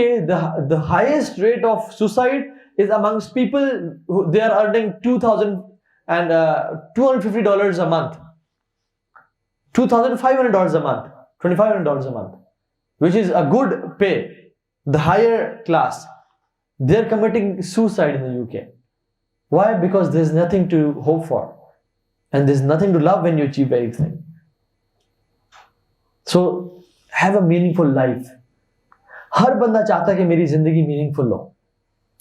the highest rate of suicide is amongst people who they are earning $2,250 a month, $2,500 a month, $2,500 a month, which is a good pay. The higher class, they are committing suicide in the UK. Why? Because there is nothing to hope for, and there is nothing to love when you achieve everything. So have a meaningful life. ہر بندہ چاہتا ہے کہ میری زندگی meaning فل ہو,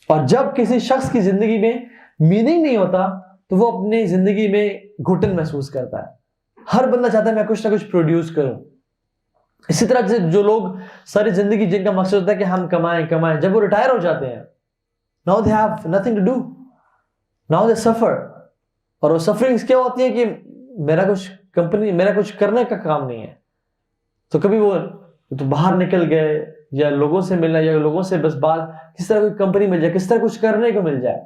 اور جب کسی شخص کی زندگی میں میننگ نہیں ہوتا تو وہ اپنی زندگی میں گھٹن محسوس کرتا ہے. ہر بندہ چاہتا ہے میں کچھ نہ کچھ پروڈیوس کروں. اسی طرح سے جو لوگ ساری زندگی جن کا مقصد ہوتا ہے کہ ہم کمائیں, جب وہ ریٹائر ہو جاتے ہیں, now they have nothing to do, now they suffer. اور وہ سفرنگس کیا ہوتی ہیں کہ میرا کچھ کرنے کا کام نہیں ہے. تو کبھی وہ تو باہر نکل گئے, یا لوگوں سے ملنا, یا لوگوں سے بس بات, کس طرح کوئی کمپنی مل جائے, کس طرح کچھ کرنے کو مل جائے.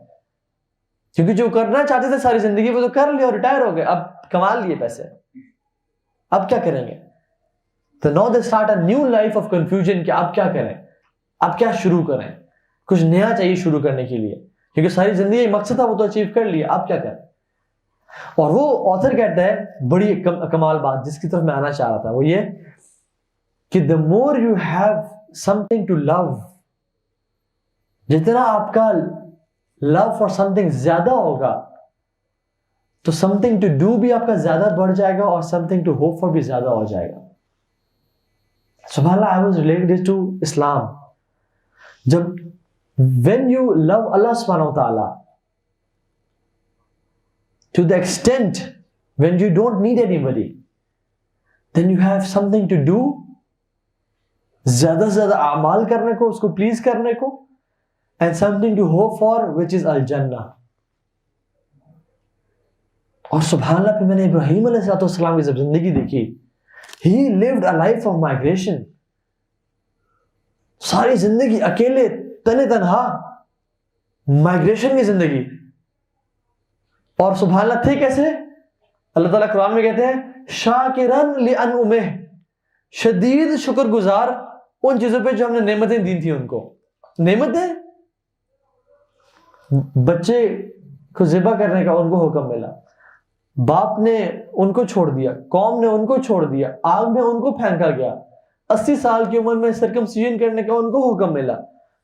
کیونکہ جو کرنا چاہتے تھے ساری زندگی وہ تو کر لیا اور ریٹائر ہو گئے, اب کما لیے پیسے, اب کیا کریں گے. تو now they start a new life of confusion کہ اب کیا کریں, اب کیا شروع کریں. کچھ نیا چاہیے شروع کرنے کے لیے, کیونکہ ساری زندگی مقصد تھا وہ تو اچیو کر لیا, اب کیا کریں. اور وہ آتھر کہتا ہے بڑی کمال بات جس کی طرف میں آنا چاہ رہا تھا, وہ یہ کہ the more you have something to love, جتنا آپ کا love for something زیادہ ہوگا تو something to do بھی آپ کا زیادہ بڑھ جائے گا, اور something to hope for بھی زیادہ ہو جائے گا. سبحان اللہ, I was relating this to Islam. جب when you love Allah subhanahu wa ta'ala to the extent when you don't need anybody, then you have something to do, زیادہ سے زیادہ اعمال کرنے کو, اس کو پلیز کرنے کو, and something to hope for which is الجنہ. اور سبحان اللہ پھر میں نے ابراہیم علیہ السلام کی جب زندگی دیکھی, he lived a life of migration. ساری زندگی اکیلے تنہا مائگریشن کی زندگی. اور سبحان اللہ تھے کیسے؟ اللہ تعالیٰ قرآن میں کہتے ہیں شاکرن لانعمہ, شدید شکر گزار ان چیزوں پہ جو ہم نے نعمتیں دی تھیں ان کو. نعمتیں, بچے کو ذبح کرنے کا ان کو حکم ملا, باپ نے ان کو چھوڑ دیا, قوم نے ان کو چھوڑ دیا, آگ میں ان کو پھینکا گیا, 80 سال کی عمر میں سرکمسیژن کرنے کا ان کو حکم ملا,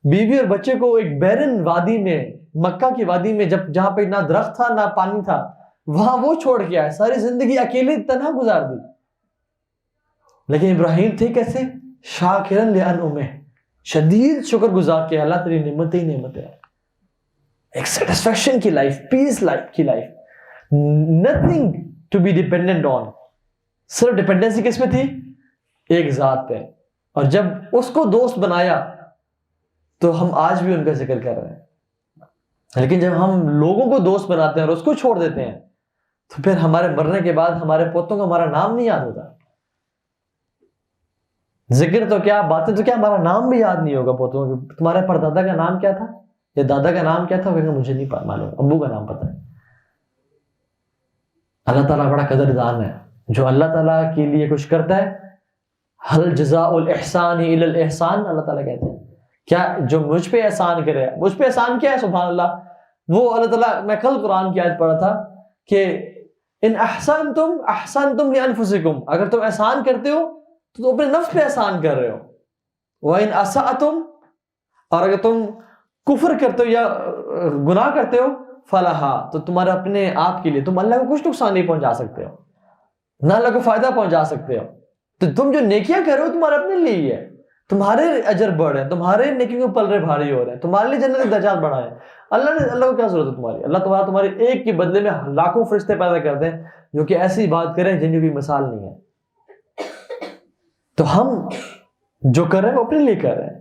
بیوی اور بچے کو ایک بیرن وادی میں, مکہ کی وادی میں, جہاں پہ نہ درخت تھا نہ پانی تھا, وہاں وہ چھوڑ کے آئے, ساری زندگی اکیلے تنہا گزار دی. لیکن ابراہیم تھے کیسے؟ شاکرن لانعمہ, شدید شکر گزار کہ اللہ تیری نعمتیں ہی نعمتیں ہیں. ایک سیٹسفیکشن کی لائف, پیس لائف کی life, nothing to be dependent on. صرف ڈیپینڈنسی کس میں تھی؟ ایک ذات پہ. اور جب اس کو دوست بنایا تو ہم آج بھی ان کا ذکر کر رہے ہیں. لیکن جب ہم لوگوں کو دوست بناتے ہیں اور اس کو چھوڑ دیتے ہیں تو پھر ہمارے مرنے کے بعد ہمارے پوتوں کو ہمارا نام نہیں یاد ہوتا. ذکر تو کیا, باتیں تو کیا, ہمارا نام بھی یاد نہیں ہوگا پوتوں کو. تمہارے پردادا کا نام کیا تھا یا دادا کا نام کیا تھا؟ وہ مجھے نہیں معلوم, ابو کا نام پتہ ہے. اللہ تعالیٰ بڑا قدردان ہے. جو اللہ تعالیٰ کے لیے کچھ کرتا ہے, حل جزاء الاحسان الا الاحسان, اللہ تعالیٰ کہتے ہیں کیا جو مجھ پہ احسان کرے, مجھ پہ احسان کیا ہے؟ سبحان اللہ, وہ اللہ تعالیٰ, میں کل قرآن کی آیت پڑھا تھا کہ ان احسنتم احسنتم لانفسکم, اگر تم احسان کرتے ہو تو تم اپنے نفس پہ احسان کر رہے ہو. وَإِنْ أَسَأْتُمْ, اور اگر تم کفر کرتے ہو یا گناہ کرتے ہو, فَلَهَا, تو تمہارے اپنے آپ کے لیے, تم اللہ کو کچھ نقصان نہیں پہنچا سکتے ہو, نہ اللہ کو فائدہ پہنچا سکتے ہو. تو تم جو نیکیاں کر رہے ہو تمہارے اپنے لیے ہی ہے, تمہارے اجر بڑھ رہے ہیں, تمہارے نیکیوں کے پلڑے بھاری ہو رہے ہیں, تمہارے لیے جنت کے درجات بڑھائے ہیں. اللہ کو کیا ضرورت ہے تمہاری؟ اللہ تمہارے ایک کے بدلے میں لاکھوں فرشتے پیدا کرتے ہیں جو کہ ایسی بات کریں جن کی کوئی مثال نہیں ہے. تو ہم جو کر رہے ہیں وہ اپنے لیے کر رہے ہیں,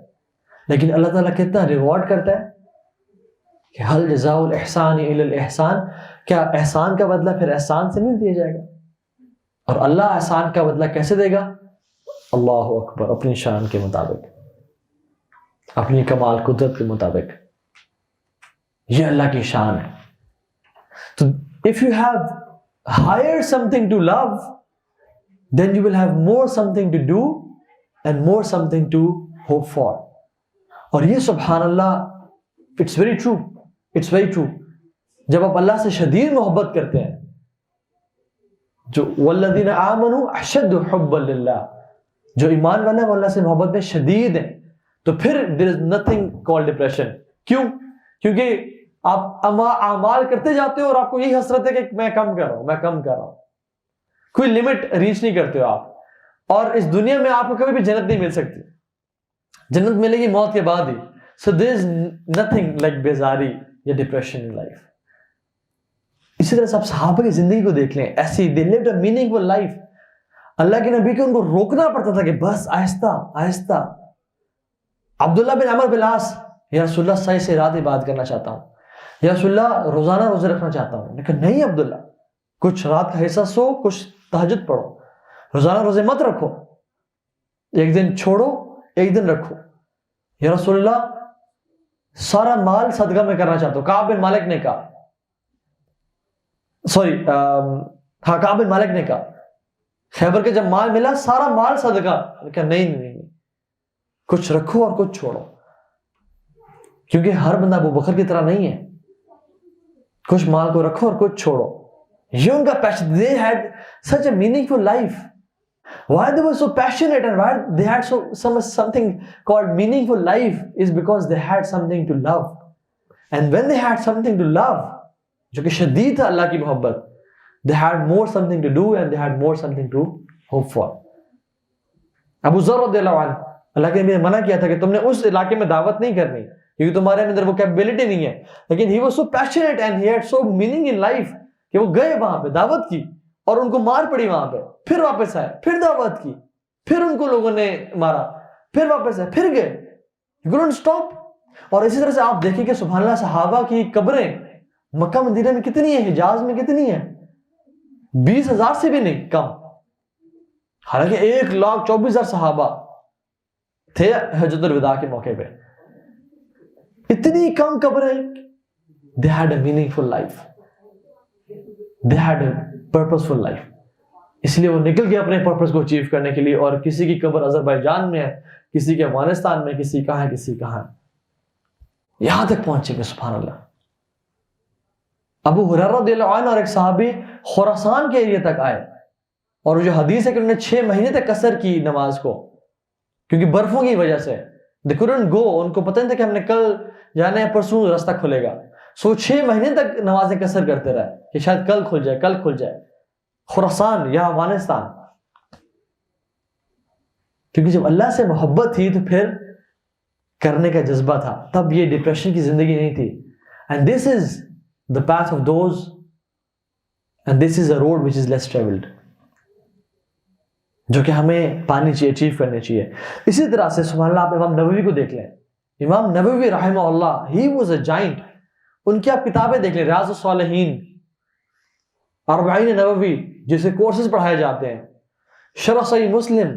لیکن اللہ تعالیٰ کتنا ریوارڈ کرتا ہے کہ حل جزاء الاحسان الا الاحسان, کیا احسان کا بدلہ پھر احسان سے نہیں دیا جائے گا؟ اور اللہ احسان کا بدلہ کیسے دے گا؟ اللہ اکبر, اپنی شان کے مطابق, اپنی کمال قدرت کے مطابق. یہ اللہ کی شان ہے. تو if you have hired something to love, then you will have more something to do and more something to hope for. اور یہ سبحان اللہ it's very true, it's very true. جب آپ اللہ سے شدید محبت کرتے ہیں، جو والذین آمنوا اشد حبا للہ، جو ایمان والے ہیں وہ اللہ سے محبت میں شدید ہیں، تو پھر there is nothing called depression. کیوں؟ کیونکہ آپ اعمال کرتے جاتے ہو اور آپ کو یہی حسرت ہے کہ میں کم کر رہا ہوں، میں کم کر رہا ہوں، کوئی لمٹ ریچ نہیں کرتے ہو آپ. اور اس دنیا میں آپ کو کبھی بھی جنت نہیں مل سکتی، جنت ملے گی موت کے بعد ہی. So there is nothing like بیزاری یا ڈپریشن in life. اسی طرح سے آپ صحابہ کی زندگی کو دیکھ لیں، ایسی they lived a meaningful life. اللہ کے نبی کو ان کو روکنا پڑتا تھا کہ بس آہستہ آہستہ. عبداللہ بن عمر بن العاص، یا رسول اللہ صحیح سے رات عبادت کرنا چاہتا ہوں، یا رسول اللہ روزانہ روزے رکھنا چاہتا ہوں. لیکن نہیں عبداللہ، کچھ رات کا حصہ سو، کچھ تہجد پڑھو، روزانہ روزے مت رکھو، ایک دن چھوڑو ایک دن رکھو. یا رسول اللہ سارا مال صدقہ میں کرنا چاہتا ہوں. کعب بن مالک نے کہا، کعب بن مالک نے کہا خیبر کے جب مال ملا سارا مال صدقہ. کہا نہیں، کچھ رکھو اور کچھ چھوڑو، کیونکہ ہر بندہ ابو بکر کی طرح نہیں ہے. کچھ مال کو رکھو اور کچھ چھوڑو. یہ ان کا پیشن. They had such a meaningful life. Why they were so passionate and why they had something called meaningful life is because they had something to love. And when they had something to love, جو کہ شدید تھا اللہ کی محبت, they had more something to do and they had more something to hope for. ابو ذر رضی اللہ عنہ, اللہ کے نبی نے منع کیا تھا کہ تم نے اس علاقے میں دعوت نہیں کرنی کیونکہ تمہارے اندر وہ کیپیبلٹی نہیں ہے. لیکن he was so passionate and he had so meaning in life کہ وہ گئے وہاں پہ, دعوت کی اور ان کو مار پڑی وہاں پہ, پھر واپس آئے, پھر دعوت کی, پھر ان کو لوگوں نے مارا, پھر واپس آئے, پھر گئے. You couldn't stop. اور اسی طرح سے آپ دیکھیں کہ سبحان اللہ صحابہ کی قبریں مکہ مدینہ میں کتنی ہیں, حجاز میں کتنی ہیں, 20,000 سے بھی نہیں کم. حالانکہ 1,24,000 صحابہ تھے حجۃ الوداع کے موقع پہ, اتنی کم قبریں. They had a meaningful life. They had a purposeful life. اس لیے وہ نکل گئے اپنے پرپس کو اچیو کرنے کے لیے. اور کسی کی قبر آذربائیجان میں ہے, کسی کے افغانستان میں, کسی کہاں ہے, کسی کہاں ہے, یہاں تک پہنچے گے. سبحان اللہ. ابو ہریرہ رضی اللہ عنہ اور ایک صحابی خراسان کے ایریا تک آئے, اور جو حدیث ہے کہ انہوں نے 6 مہینے تک قصر کی نماز کو, کیونکہ برفوں کی وجہ سے. They couldn't go. ان کو پتہ نہیں تھا کہ ہم نے کل جانا ہے, پرسوں راستہ کھلے گا. سو 6 مہینے تک نمازیں قصر کرتے رہے کہ شاید کل کھل جائے, کل کھل جائے. خراسان یا افغانستان. کیونکہ جب اللہ سے محبت تھی تو پھر کرنے کا جذبہ تھا, تب یہ ڈپریشن کی زندگی نہیں تھی. And this is the path of those, and this is a road which is less traveled, جو کہ ہمیں پانی چاہیے, اچیو کرنے چاہیے. اسی طرح سے سبحان اللہ آپ امام نووی کو دیکھ لیں. امام نووی رحمہ اللہ, he was a giant. ان کی آپ کتابیں دیکھ لیں, ریاض الصالحین, 40 نووی جیسے کورسز پڑھائے جاتے ہیں, شرح صحیح مسلم,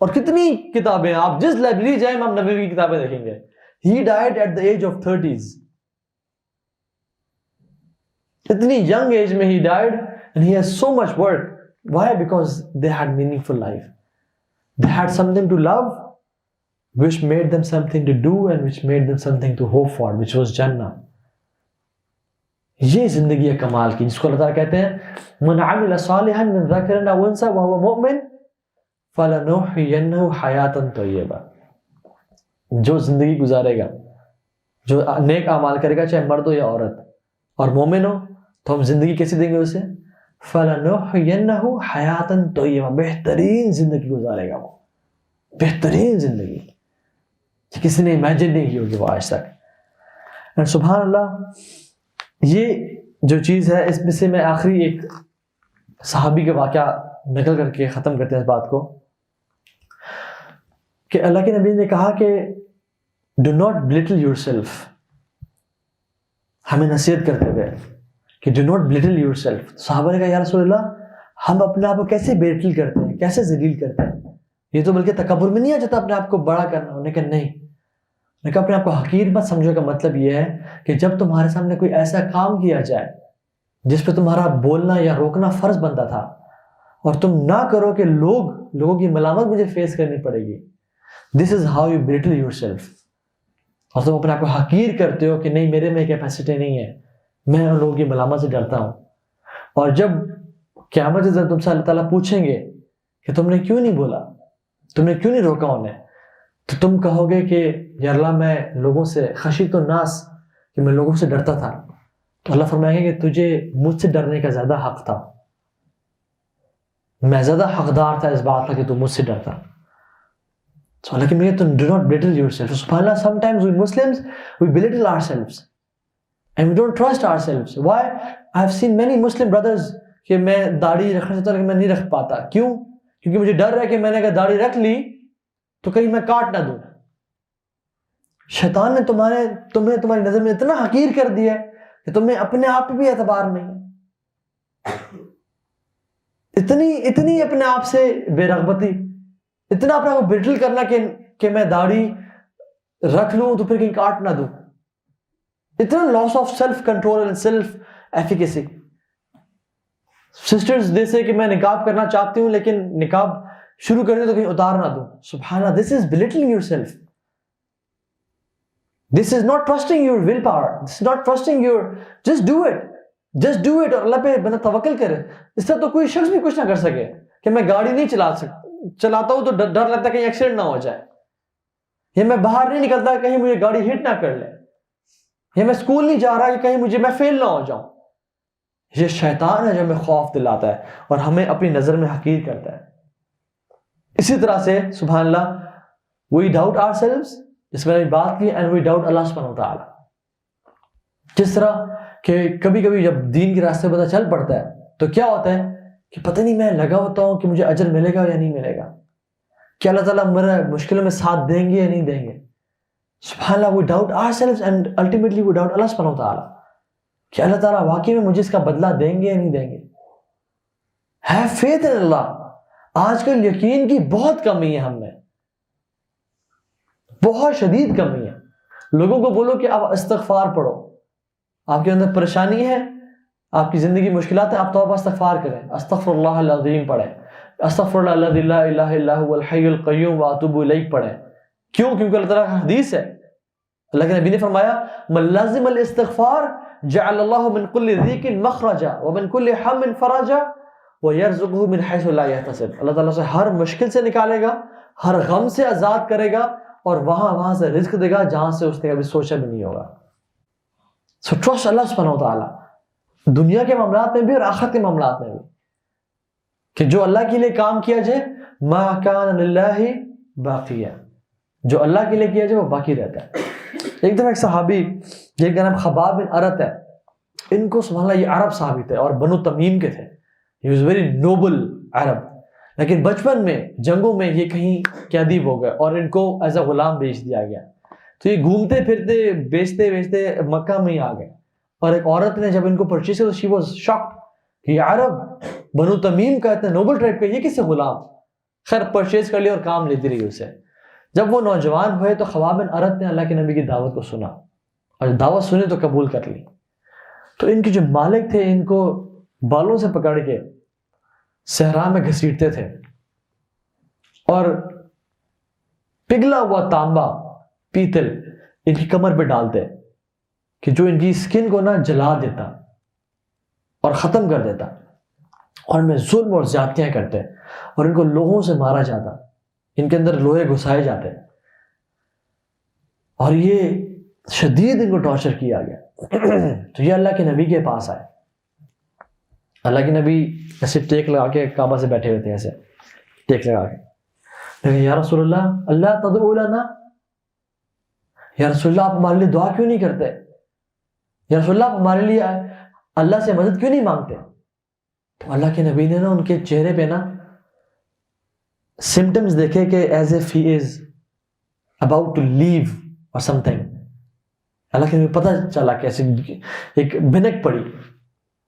اور کتنی کتابیں. آپ جس لائبریری جائیں امام نووی کی کتابیں دیکھیں گے. He died at the age of 30s. اتنی young age میں he died and he has so much work. Why? Because they had meaningful life. They had something to love, which made them something to do and which made them something to hope for, which was Jannah. یہ زندگی ہے کمال کی, جس کو اللہ تعالیٰ کہتے ہیں من عمل صالحا من ذکر او انثى وهو مؤمن فلنحيينه حیاتا طیبہ. جو زندگی گزارے گا, جو نیک اعمال کرے گا, چاہے مرد ہو یا عورت, اور مومن ہو, تو ہم زندگی کیسی دیں گے اسے؟ فلنحيينه حیاتا طیبہ, بہترین زندگی گزارے گا وہ, بہترین زندگی کہ کسی نے امیجن نہیں کی ہوگی وہ آج تک. اور سبحان اللہ, یہ جو چیز ہے اس میں سے میں آخری ایک صحابی کا واقعہ نقل کر کے ختم کرتے ہیں اس بات کو, کہ اللہ کے نبی نے کہا کہ do not belittle yourself. ہمیں نصیحت کرتے ہوئے کہ do not belittle yourself. صحابہ نے کہا یا رسول اللہ, ہم اپنے آپ کو کیسے بیٹل کرتے ہیں, کیسے ذلیل کرتے ہیں, یہ تو بلکہ تکبر میں نہیں آ جاتا اپنے آپ کو بڑا کرنا. انہوں نے کہا نہیں, میں کہا اپنے آپ کو حقیر مت سمجھو. کا مطلب یہ ہے کہ جب تمہارے سامنے کوئی ایسا کام کیا جائے جس پہ تمہارا بولنا یا روکنا فرض بنتا تھا, اور تم نہ کرو کہ لوگوں کی ملامت مجھے فیس کرنی پڑے گی. This is how you battle yourself. اور تم اپنے آپ کو حقیر کرتے ہو کہ نہیں میرے میں کیپیسٹی نہیں ہے, میں ان لوگوں کی ملامت سے ڈرتا ہوں. اور جب قیامت سے تم سے اللہ تعالیٰ پوچھیں گے کہ تم نے کیوں نہیں بولا, تم نے کیوں نہیں روکا انہیں, تو تم کہو گے کہ یا اللہ میں لوگوں سے خشیت الناس, کہ میں لوگوں سے ڈرتا تھا. تو اللہ فرمائیں گے کہ تجھے مجھ سے ڈرنے کا زیادہ حق تھا, میں زیادہ حقدار تھا اس بات کا کہ تم مجھ سے ڈرتا. So Allah can tم do not belittle yourself. So SubhanAllah, sometimes we Muslims, we belittle ourselves and we don't trust ourselves. Why? I have seen many Muslim brothers کہ میں داڑھی رکھنا چاہتا ہوں لیکن میں نہیں رکھ پاتا. کیوں؟ کیونکہ مجھے ڈر ہے کہ میں نے اگر داڑھی رکھ لی تو کہیں میں کاٹ نہ دوں. شیطان نے تمہیں تمہاری نظر میں اتنا حقیر کر دیا ہے کہ تمہیں اپنے آپ پہ بھی اعتبار نہیں ہے. اتنی اپنے آپ سے بے رغبتی, اتنا اپنے آپ کو بلٹل کرنا کہ میں داڑھی رکھ لوں تو پھر کہیں کاٹ نہ دوں. اتنا loss of self control and self efficacy. Sisters جیسے کہ میں نقاب کرنا چاہتی ہوں لیکن نقاب شروع کرنے تو کہیں اتار نہ دوں. سبحان اللہ, this is belittling yourself. This is not trusting your will power. This is not trusting your, just do it, just do it. اور اللہ پہ بنا توکل کرے. اس طرح تو کوئی شخص بھی کچھ نہ کر سکے کہ میں گاڑی نہیں چلاتا ہوں تو ڈر لگتا ہے کہیں ایکسیڈنٹ نہ ہو جائے, یا میں باہر نہیں نکلتا کہیں مجھے گاڑی ہٹ نہ کر لے, یا میں اسکول نہیں جا رہا کہ کہیں میں فیل نہ ہو جاؤں. یہ شیطان ہے جو ہمیں خوف دلاتا ہے اور ہمیں اپنی نظر میں حقیر کرتا ہے. اسی طرح سے سبحان اللہ, we doubt ourselves, جس میں نے بات کی, and we doubt اللہ سبحانہ وتعالی. جس طرح کہ کبھی کبھی جب دین کے راستے پتہ چل پڑتا ہے تو کیا ہوتا ہے کہ پتہ نہیں میں لگا ہوتا ہوں کہ مجھے اجر ملے گا یا نہیں ملے گا, کہ اللہ تعالیٰ میرے مشکلوں میں ساتھ دیں گے یا نہیں دیں گے. سبحان اللہ, we doubt ourselves and ultimately we doubt اللہ سبحانہ وتعالی, کہ اللہ تعالیٰ واقعی میں مجھے اس کا بدلہ دیں گے یا نہیں دیں گے. Have faith in Allah. آج کل یقین کی بہت کمی ہے ہم میں, بہت شدید کمی ہے. لوگوں کو بولو کہ آپ استغفار پڑھو, آپ کے اندر پریشانی ہے, آپ کی زندگی مشکلات ہیں, آپ توبہ استغفار کریں, استغفر اللہ العظیم پڑھیں, استغفر اللہ الذی لا الہ الا هو الحی القیوم واتوب الیہ پڑھیں. کیوں؟ کیونکہ اللہ تعالیٰ کا حدیث ہے, اللہ کے نبی نے فرمایا من لازم الاستغفار جعل اللہ من کل ضیق مخرجا ومن کل ہم فرجا ویرزقہ من حیث لا یحتسب. اللہ تعالیٰ سے ہر مشکل سے نکالے گا, ہر غم سے آزاد کرے گا, اور وہاں سے رزق دے گا جہاں سے اس نے کبھی سوچا بھی نہیں ہوگا. سو ٹرسٹ اللہ سبحانہ وتعالی, دنیا کے معاملات میں بھی اور آخرت کے معاملات میں بھی, کہ جو اللہ کے لیے کام کیا جائے ما کان للہ باقیہ, جو اللہ کے لیے کیا جائے وہ باقی رہتا ہے. ایک دفعہ ایک صحابی جن کا نام خباب بن ارت ہے, ان کو سبحان اللہ یہ عرب صحابی تھے اور بنو تمیم کے تھے. He was very noble عرب, لیکن بچپن میں جنگوں میں یہ کہیں قیدی ہو گئے اور ان کو ایز اے غلام بیچ دیا گیا. تو یہ گھومتے پھرتے بیچتے مکہ میں ہی آ گئے, اور ایک عورت نے جب ان کو پرچیز کیا تو she was shocked کہ یہ عرب بنو تمیم کا اتنا نوبل ٹرائب کا یہ کسے غلام. خیر پرچیز کر لیا اور کام لیتی رہی اسے. جب وہ نوجوان ہوئے تو خباب بن ارت نے اللہ کے نبی کی دعوت کو سنا, اور دعوت سنی تو قبول کر لی. تو ان کے جو مالک تھے ان کو بالوں سے پکڑ کے صحرا میں گھسیٹتے تھے, اور پگھلا ہوا تانبا پیتل ان کی کمر پہ ڈالتے کہ جو ان کی سکن کو نہ جلا دیتا اور ختم کر دیتا, اور ان میں ظلم اور زیادتیاں کرتے, اور ان کو لوہوں سے مارا جاتا, ان کے اندر لوہے گھسائے جاتے, اور یہ شدید ان کو ٹارچر کیا گیا. تو یہ اللہ کے نبی کے پاس آئے. اللہ کے نبی ایسے ٹیک لگا کے کعبہ سے بیٹھے ہوئے تھے, ایسے ٹیک لگا کے, لیکن یا رسول اللہ اللہ تدعو لنا, یا رسول اللہ آپ ہمارے لیے دعا کیوں نہیں کرتے, یا رسول اللہ آپ ہمارے لیے اللہ سے مدد کیوں نہیں مانگتے. تو اللہ کے نبی نے نا ان کے چہرے پہ نا سمٹمز دیکھے کہ as if he is about to leave or some thing. اللہ کے نبی پتہ چلا کہ ایسے ایک بھنک پڑی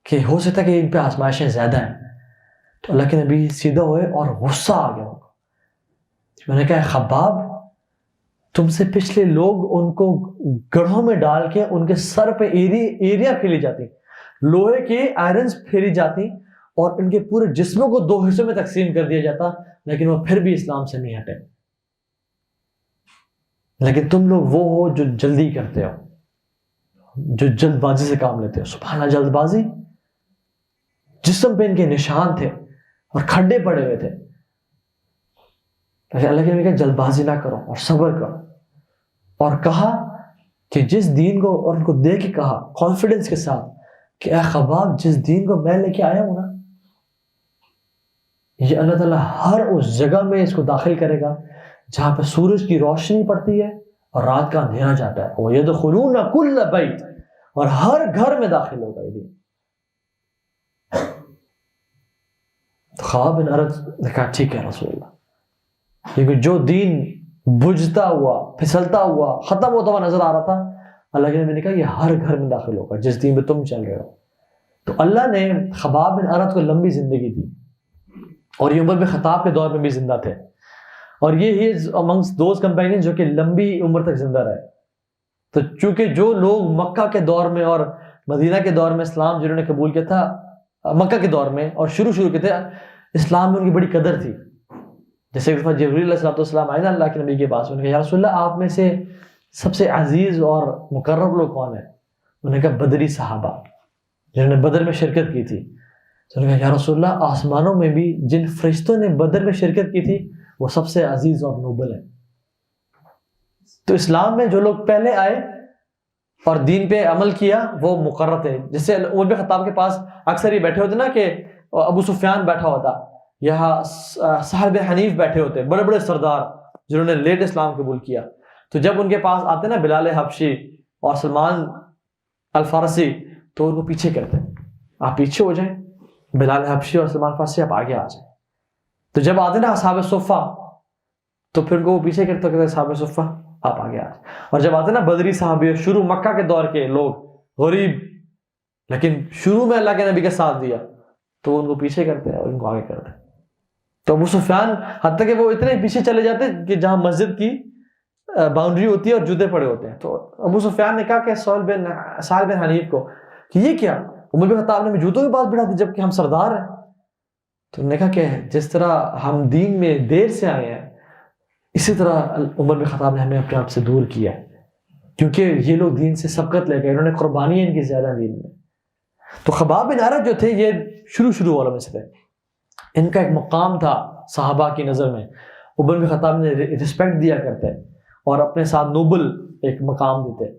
کہ ہو سکتا ہے کہ ان پہ آزمائشیں زیادہ ہیں. تو اللہ کے نبی سیدھا ہوئے اور غصہ آ گیا. میں نے کہا خباب تم سے پچھلے لوگ ان کو گڑھوں میں ڈال کے ان کے سر پہ ایریا پھیلی جاتی, لوہے کے آئرنز پھیری جاتی, اور ان کے پورے جسموں کو 2 حصوں میں تقسیم کر دیا جاتا، لیکن وہ پھر بھی اسلام سے نہیں ہٹے۔ لیکن تم لوگ وہ ہو جو جلدی کرتے ہو، جو جلد بازی سے کام لیتے ہو۔ سبحان اللہ، جلد بازی، جسم پہ ان کے نشان تھے اور کھڈے پڑے ہوئے تھے، لیکن اللہ کے نبی کہا جلد بازی نہ کرو اور صبر کرو، اور کہا کہ جس دین کو، اور ان کو دے کے کہا کانفیڈنس کے ساتھ کہ اے خباب، جس دین کو میں لے کے آیا ہوں نا، یہ اللہ تعالیٰ ہر اس جگہ میں اس کو داخل کرے گا جہاں پہ سورج کی روشنی پڑتی ہے اور رات کا اندھیرا جاتا ہے، وَيَدْخُلُونَ كُلَّ بَيْتٍ، اور ہر گھر میں داخل ہوگا یہ دین۔ خواب بن عرض نے کہا ٹھیک ہے رسول اللہ، کیونکہ جو دین بجھتا ہوا، پھسلتا ہوا، ختم ہوتا ہوا نظر آ رہا تھا، اللہ کے نبی نے کہا یہ ہر گھر میں داخل ہوگا جس دین پہ تم چل رہے ہو۔ تو اللہ نے خباب بن عرض کو لمبی زندگی دی، اور یہ عمر بن خطاب کے دور میں بھی زندہ تھے، اور یہ ہی amongst those companions جو کہ لمبی عمر تک زندہ رہے۔ تو چونکہ جو لوگ مکہ کے دور میں اور مدینہ کے دور میں اسلام جنہوں نے قبول کیا تھا، مکہ کے دور میں اور شروع کے تھے، اسلام میں ان کی بڑی قدر تھی۔ جیسے ایک دفعہ جبریل علیہ السلام آئے نا اللہ کے نبی کے پاس، انہوں نے کہا یا رسول اللہ آپ میں سے سب سے عزیز اور مقرب لوگ کون ہیں؟ انہوں نے کہا بدری صحابہ جنہوں نے بدر میں شرکت کی تھی۔ تو انہوں نے کہا یا رسول اللہ آسمانوں میں بھی جن فرشتوں نے بدر میں شرکت کی تھی وہ سب سے عزیز اور نوبل ہیں۔ تو اسلام میں جو لوگ پہلے آئے اور دین پہ عمل کیا وہ مقرر تھے۔ جیسے عمر بن خطاب کے پاس اکثر یہ بیٹھے ہوتے نا کہ ابو سفیان بیٹھا ہوتا، یہاں سہل بن حنیف بیٹھے ہوتے، بڑے بڑے سردار جنہوں نے لیٹ اسلام قبول کیا۔ تو جب ان کے پاس آتے نا بلال حبشی اور سلمان الفارسی، تو ان کو پیچھے کرتے آپ پیچھے ہو جائیں، بلال حبشی اور سلمان فارسی آپ آگے آ جائیں۔ تو جب آتے نا اصحاب صفہ تو پھر ان کو وہ پیچھے کرتے کہتے اصحاب صفہ آپ آگے آ جائیں۔ اور جب آتے نا بدری صحابی شروع مکہ کے دور کے لوگ غریب، لیکن شروع میں اللہ کے نبی کا ساتھ دیا، تو ان کو پیچھے کرتے ہیں اور ان کو آگے کرتے ہیں۔ تو ابو سفیان حتیٰ کہ وہ اتنے پیچھے چلے جاتے کہ جہاں مسجد کی باؤنڈری ہوتی ہے اور جوتے پڑے ہوتے ہیں۔ تو ابو سفیان نے کہا کہ سہل بن حنیف کو کہ یہ کیا؟ عمر بن خطاب نے جوتوں کے پاس بٹھا دی جبکہ ہم سردار ہیں۔ تو انہوں نے کہا کہ جس طرح ہم دین میں دیر سے آئے ہیں، اسی طرح عمر بن خطاب نے ہمیں اپنے آپ سے دور کیا ہے، کیونکہ یہ لوگ دین سے سبقت لے گئے، انہوں نے قربانیاں ان کی زیادہ دین میں۔ تو خباب بن عرب جو تھے یہ شروع والوں میں سے تھے، ان کا ایک مقام تھا صحابہ کی نظر میں، عمر بن خطاب نے رسپیکٹ دیا کرتے اور اپنے ساتھ نوبل ایک مقام دیتے۔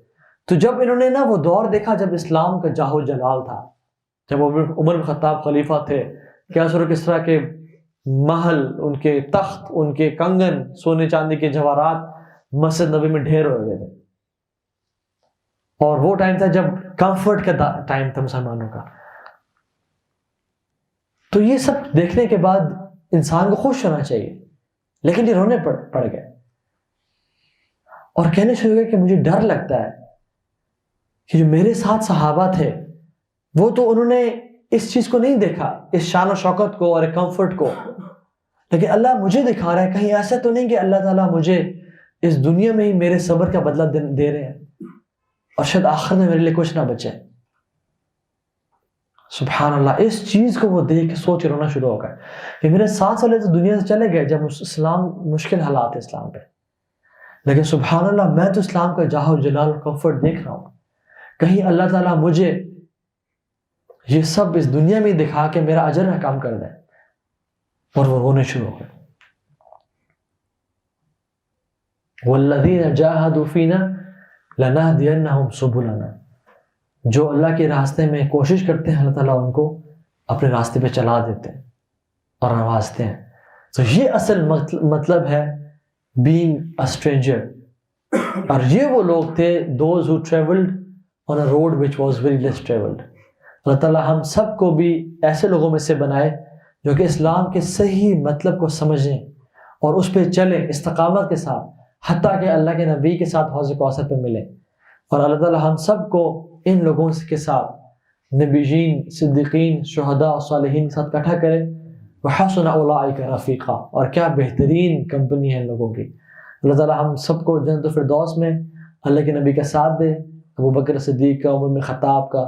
تو جب انہوں نے نا وہ دور دیکھا جب اسلام کا جاہ و جلال تھا، جب عمر بن خطاب خلیفہ تھے، کیسر و کسریٰ کے محل، ان کے تخت، ان کے کنگن، سونے چاندی کے جواہرات مسجد نبی میں ڈھیر ہوئے ہوئے تھے، اور وہ ٹائم تھا جب کمفرٹ کا ٹائم تھا مسلمانوں کا۔ تو یہ سب دیکھنے کے بعد انسان کو خوش ہونا چاہیے، لیکن یہ رونے پڑ گئے اور کہنے شروع ہوئے کہ مجھے ڈر لگتا ہے کہ جو میرے ساتھ صحابہ تھے وہ تو انہوں نے اس چیز کو نہیں دیکھا، اس شان و شوکت کو اور کمفرٹ کو، لیکن اللہ مجھے دکھا رہا ہے، کہیں ایسا تو نہیں کہ اللہ تعالیٰ مجھے اس دنیا میں ہی میرے صبر کا بدلہ دے رہے ہیں اور شاید آخر میں میرے لیے کچھ نہ بچے۔ سبحان اللہ، اس چیز کو وہ دیکھ کے سوچ رونا شروع ہو گئے کہ میرے 7 سال تو دنیا سے چلے گئے جب اسلام مشکل حالات ہے اسلام پہ، لیکن سبحان اللہ میں تو اسلام کا جاہ و جلال اور کمفرٹ دیکھ رہا ہوں، کہیں اللہ تعالیٰ مجھے یہ سب اس دنیا میں دکھا کے میرا اجر نہ کام کر دے، اور وہ رونے شروع ہو گئے۔ وَالَّذِينَ جَاهَدُوا فِينَا لَنَهْدِيَنَّهُمْ سُبُلَنَا، جو اللہ کے راستے میں کوشش کرتے ہیں اللہ تعالیٰ ان کو اپنے راستے پہ چلا دیتے ہیں اور نوازتے ہیں۔ تو یہ اصل مطلب ہے being a stranger، اور یہ وہ لوگ تھے those who traveled on a road which was very less traveled۔ اللہ تعالیٰ ہم سب کو بھی ایسے لوگوں میں سے بنائے جو کہ اسلام کے صحیح مطلب کو سمجھیں اور اس پہ چلیں استقامت کے ساتھ، حتیٰ کہ اللہ کے نبی کے ساتھ حوض کوثر پہ ملیں۔ اور اللہ تعالیٰ ہم سب کو ان لوگوں کے ساتھ نبیین، صدیقین، شہداء اور صالحین کے ساتھ اکٹھا کرے۔ وحسن اولئک رفیقا، اور کیا بہترین کمپنی ہے ان لوگوں کی۔ اللہ تعالیٰ ہم سب کو جنت الفردوس میں اللہ کے نبی کا ساتھ دے، ابو بکر صدیق کا، عمر بن خطاب کا،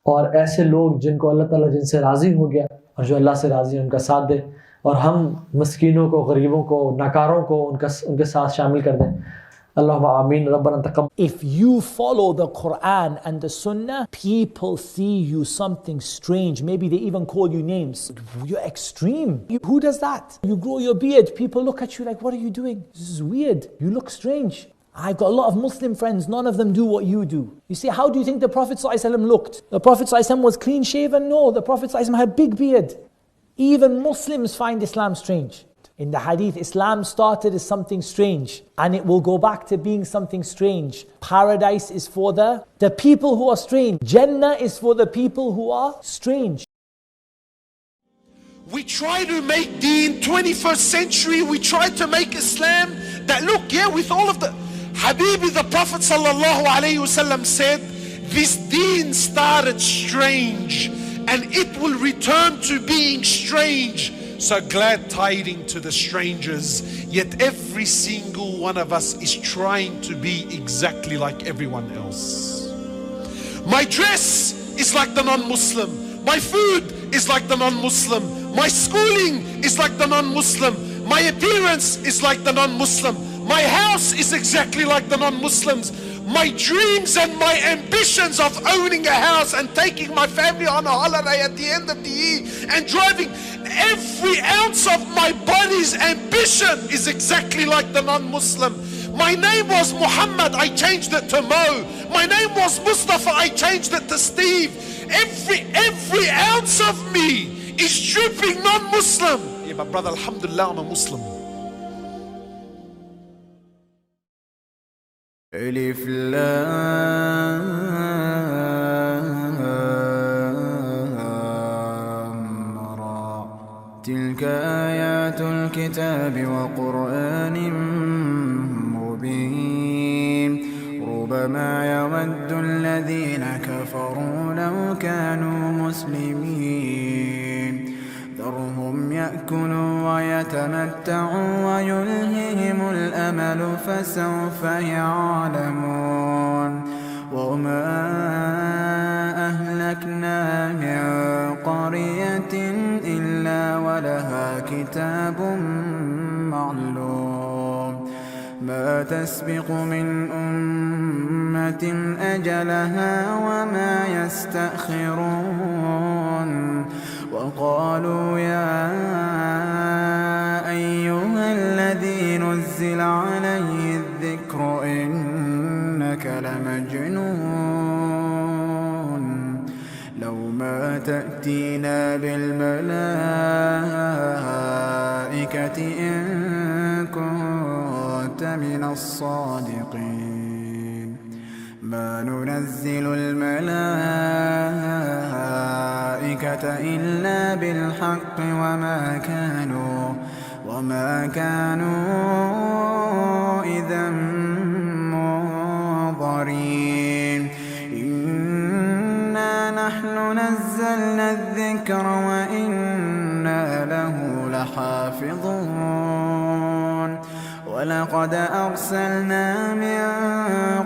اور ایسے لوگ جن کو اللہ تعالیٰ جن سے راضی ہو گیا اور جو اللہ سے راضی ہیں ان کا ساتھ دے، اور ہم مسکینوں کو، غریبوں کو، ناکاروں کو ان کے ساتھ شامل کر دیں. اللہم آمین. ربنا تقبل. If you follow the Quran and the Sunnah, people see you something strange. Maybe they even call you names. You're extreme. Who does that? You grow your beard, people look at you like, what are you doing? This is weird. You look strange. I've got a lot of Muslim friends, none of them do what you do. You see, how do you think the Prophet ﷺ looked? The Prophet ﷺ was clean shaven? No, the Prophet ﷺ had a big beard. Even Muslims find Islam strange. In the hadith, Islam started as something strange and it will go back to being something strange. Paradise is for the people who are strange. Jannah is for the people who are strange. We try to make deen 21st century, we try to make Islam that look, yeah, with all of the Habibi, the Prophet sallallahu alayhi wasallam said, this deen started strange and it will return to being strange. So glad tiding to the strangers, yet every single one of us is trying to be exactly like everyone else. My dress is like the non-Muslim. My food is like the non-Muslim. My schooling is like the non-Muslim. My appearance is like the non-Muslim. My house is exactly like the non-Muslims. My dreams and my ambitions of owning a house and taking my family on a holiday at the end of the year and driving, every ounce of my body's ambition is exactly like the non-Muslim. My name was Muhammad, I changed it to Mo. My name was Mustafa, I changed it to Steve. Every ounce of me is dripping non-Muslim. Yeah, but brother, alhamdulillah, I'm a Muslim. ألف لام را تلك آيات الكتاب وقرآن مبين ربما يود الذين كفروا لو كانوا مسلمين ذرهم يأكلوا ويتمتعوا ويلههم الأمل فسوف يعلمون وما أهلكنا من قرية إلا ولها كتاب معلوم ما تسبق من أمة أجلها وما يستأخرون وقالوا يا أيها الذي نزل عليه الذكر إنك لمجنون لو ما تأتينا بالملائكة إن كنت من الصادقين ما ننزل الملائكة إلا بالحق وما كانوا إذا منظرين إنا نحن نزلنا الذكر وإنا له لحافظون ولقد أرسلنا من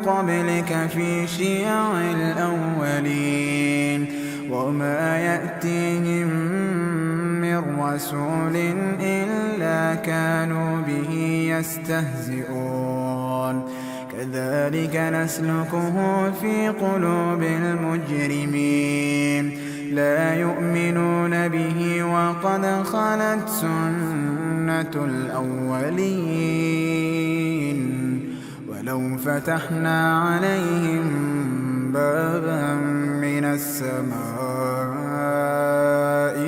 قبلك في شيع الأولين وما يأتيهم من رسول إلا كانوا به يستهزئون كذلك نسلكه في قلوب المجرمين لا يؤمنون به وقد خلت سنة الأولين ولو فتحنا عليهم بابا من السماء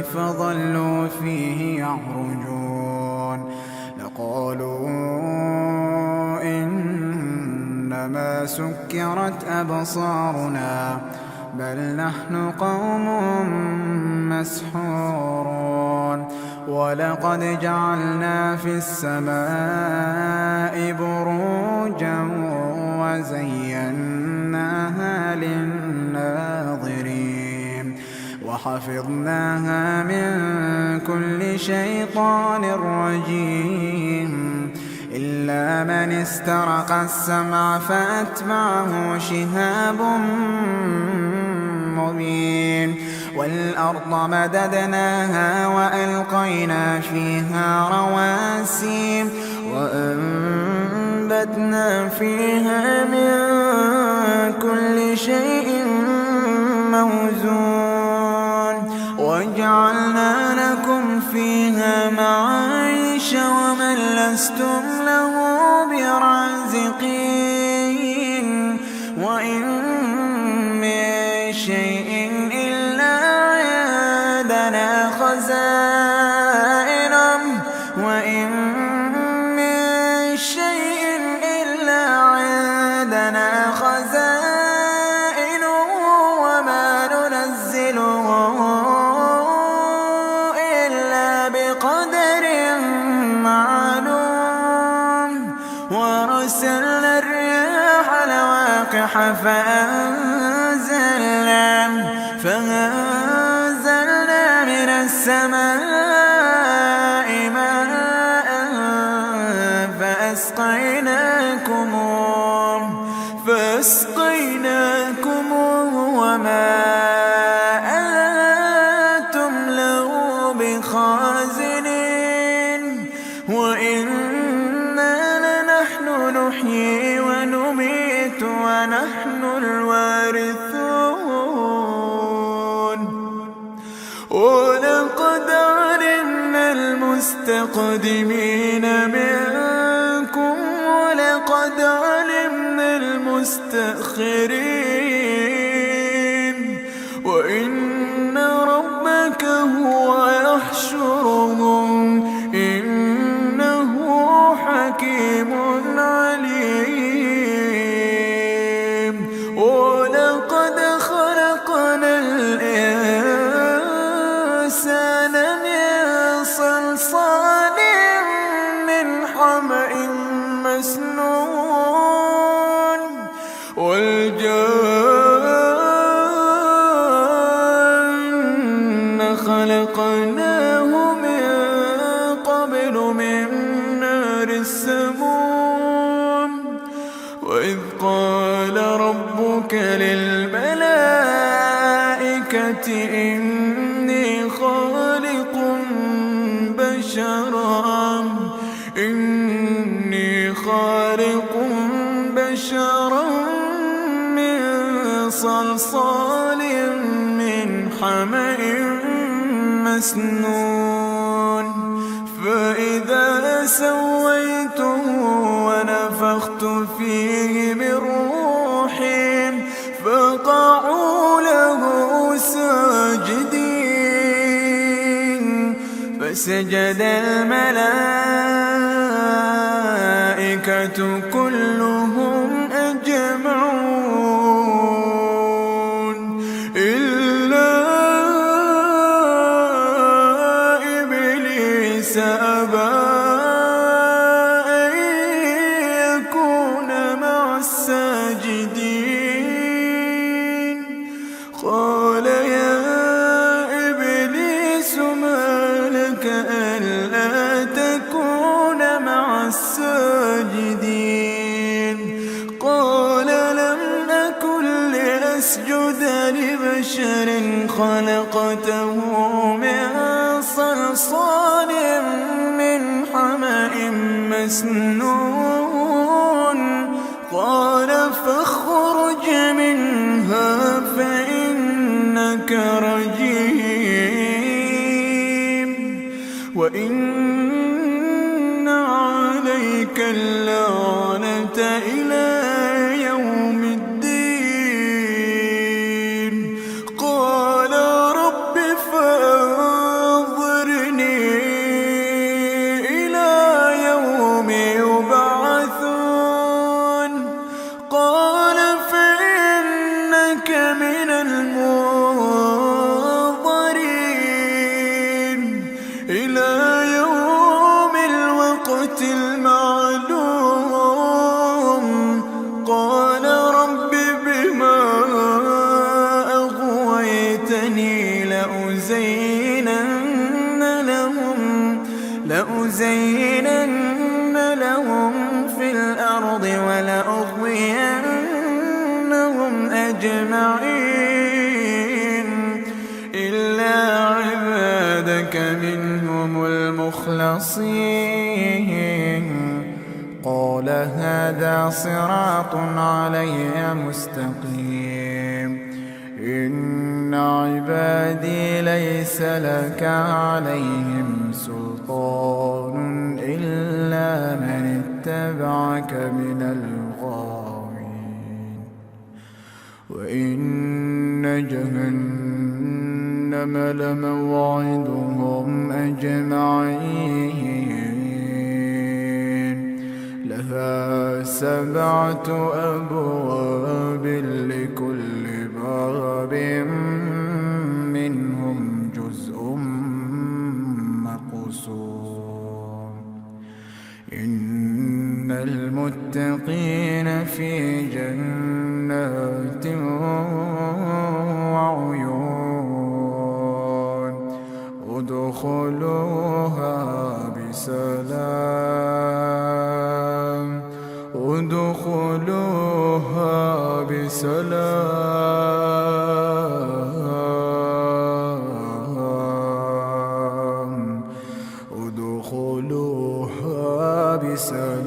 فظلوا فيه يعرجون لقالوا إنما سكرت أبصارنا بل نحن قوم مسحورون ولقد جعلنا في السماء بروجا وزيناها للناظرين وحفظناها من كل شيطان رجيم إلا من استرق السمع فأتبعه شهاب مبين والأرض مددناها وألقينا فيها رواسي وأنبتنا فيها من كل شيء موزون وجعلنا لكم فيها معايش ومن لستم له برازقين وإن من شيء إلا عندنا خزائنه وإن من شيء إلا عندنا خزائنه وما ننزله إلا بقدر معلوم ورسلنا الرياح لواقح فأنزلنا من السماء ماء فأسقيناكموه وما أنتم له بخازنين وإنا لنحن نحيي ونميت ونحن الوارثون ولقد علمنا المستقدمين منكم ولقد علمنا المستأخرين وإن ربك هو يحشرهم إنه حكيم عليم ولقد خلقنا الإنسان من صلصال من حمأ مسنون والجان خلقناه من قبل من نار السموم وإذ قال ربك للملائكة إني خالق بشرا من صلصال من حمأ مسنون فإذا سويته ونفخت فيه من روحي فقعوا له ساجدين فسجد الملائكة كلهم أجمعون إلا إبليس أبى أن يكون مع الساجدين قال يا إبليس ما لك ألا تكون مع الساجدين قال لم أكن لأسجد لبشر خلقته من صلصال من حمأ مسنون قال فاخرج منها فإنك رجيم وإن عليك اللعنة إلى يوم الدين قال رب فأنظرني إلى يوم يبعثون قال فإنك من المنظرين إلى يوم الوقت المعلوم قال رب بما أغويتني لأزينن لهم في الأرض ولأغوينهم أجمعين بصير قال هذا صراط علي مستقيم إن عبادي ليس لك عليهم سلطان إلا من اتبعك من الغاوين وإن جهنم لموعدهم أجمعين لها 7 أبواب لكل باب منهم جزء مقسوم إن المتقين في جنات وعيون ادخلوها بسلام ادخلوها بسلام ادخلوها بسلام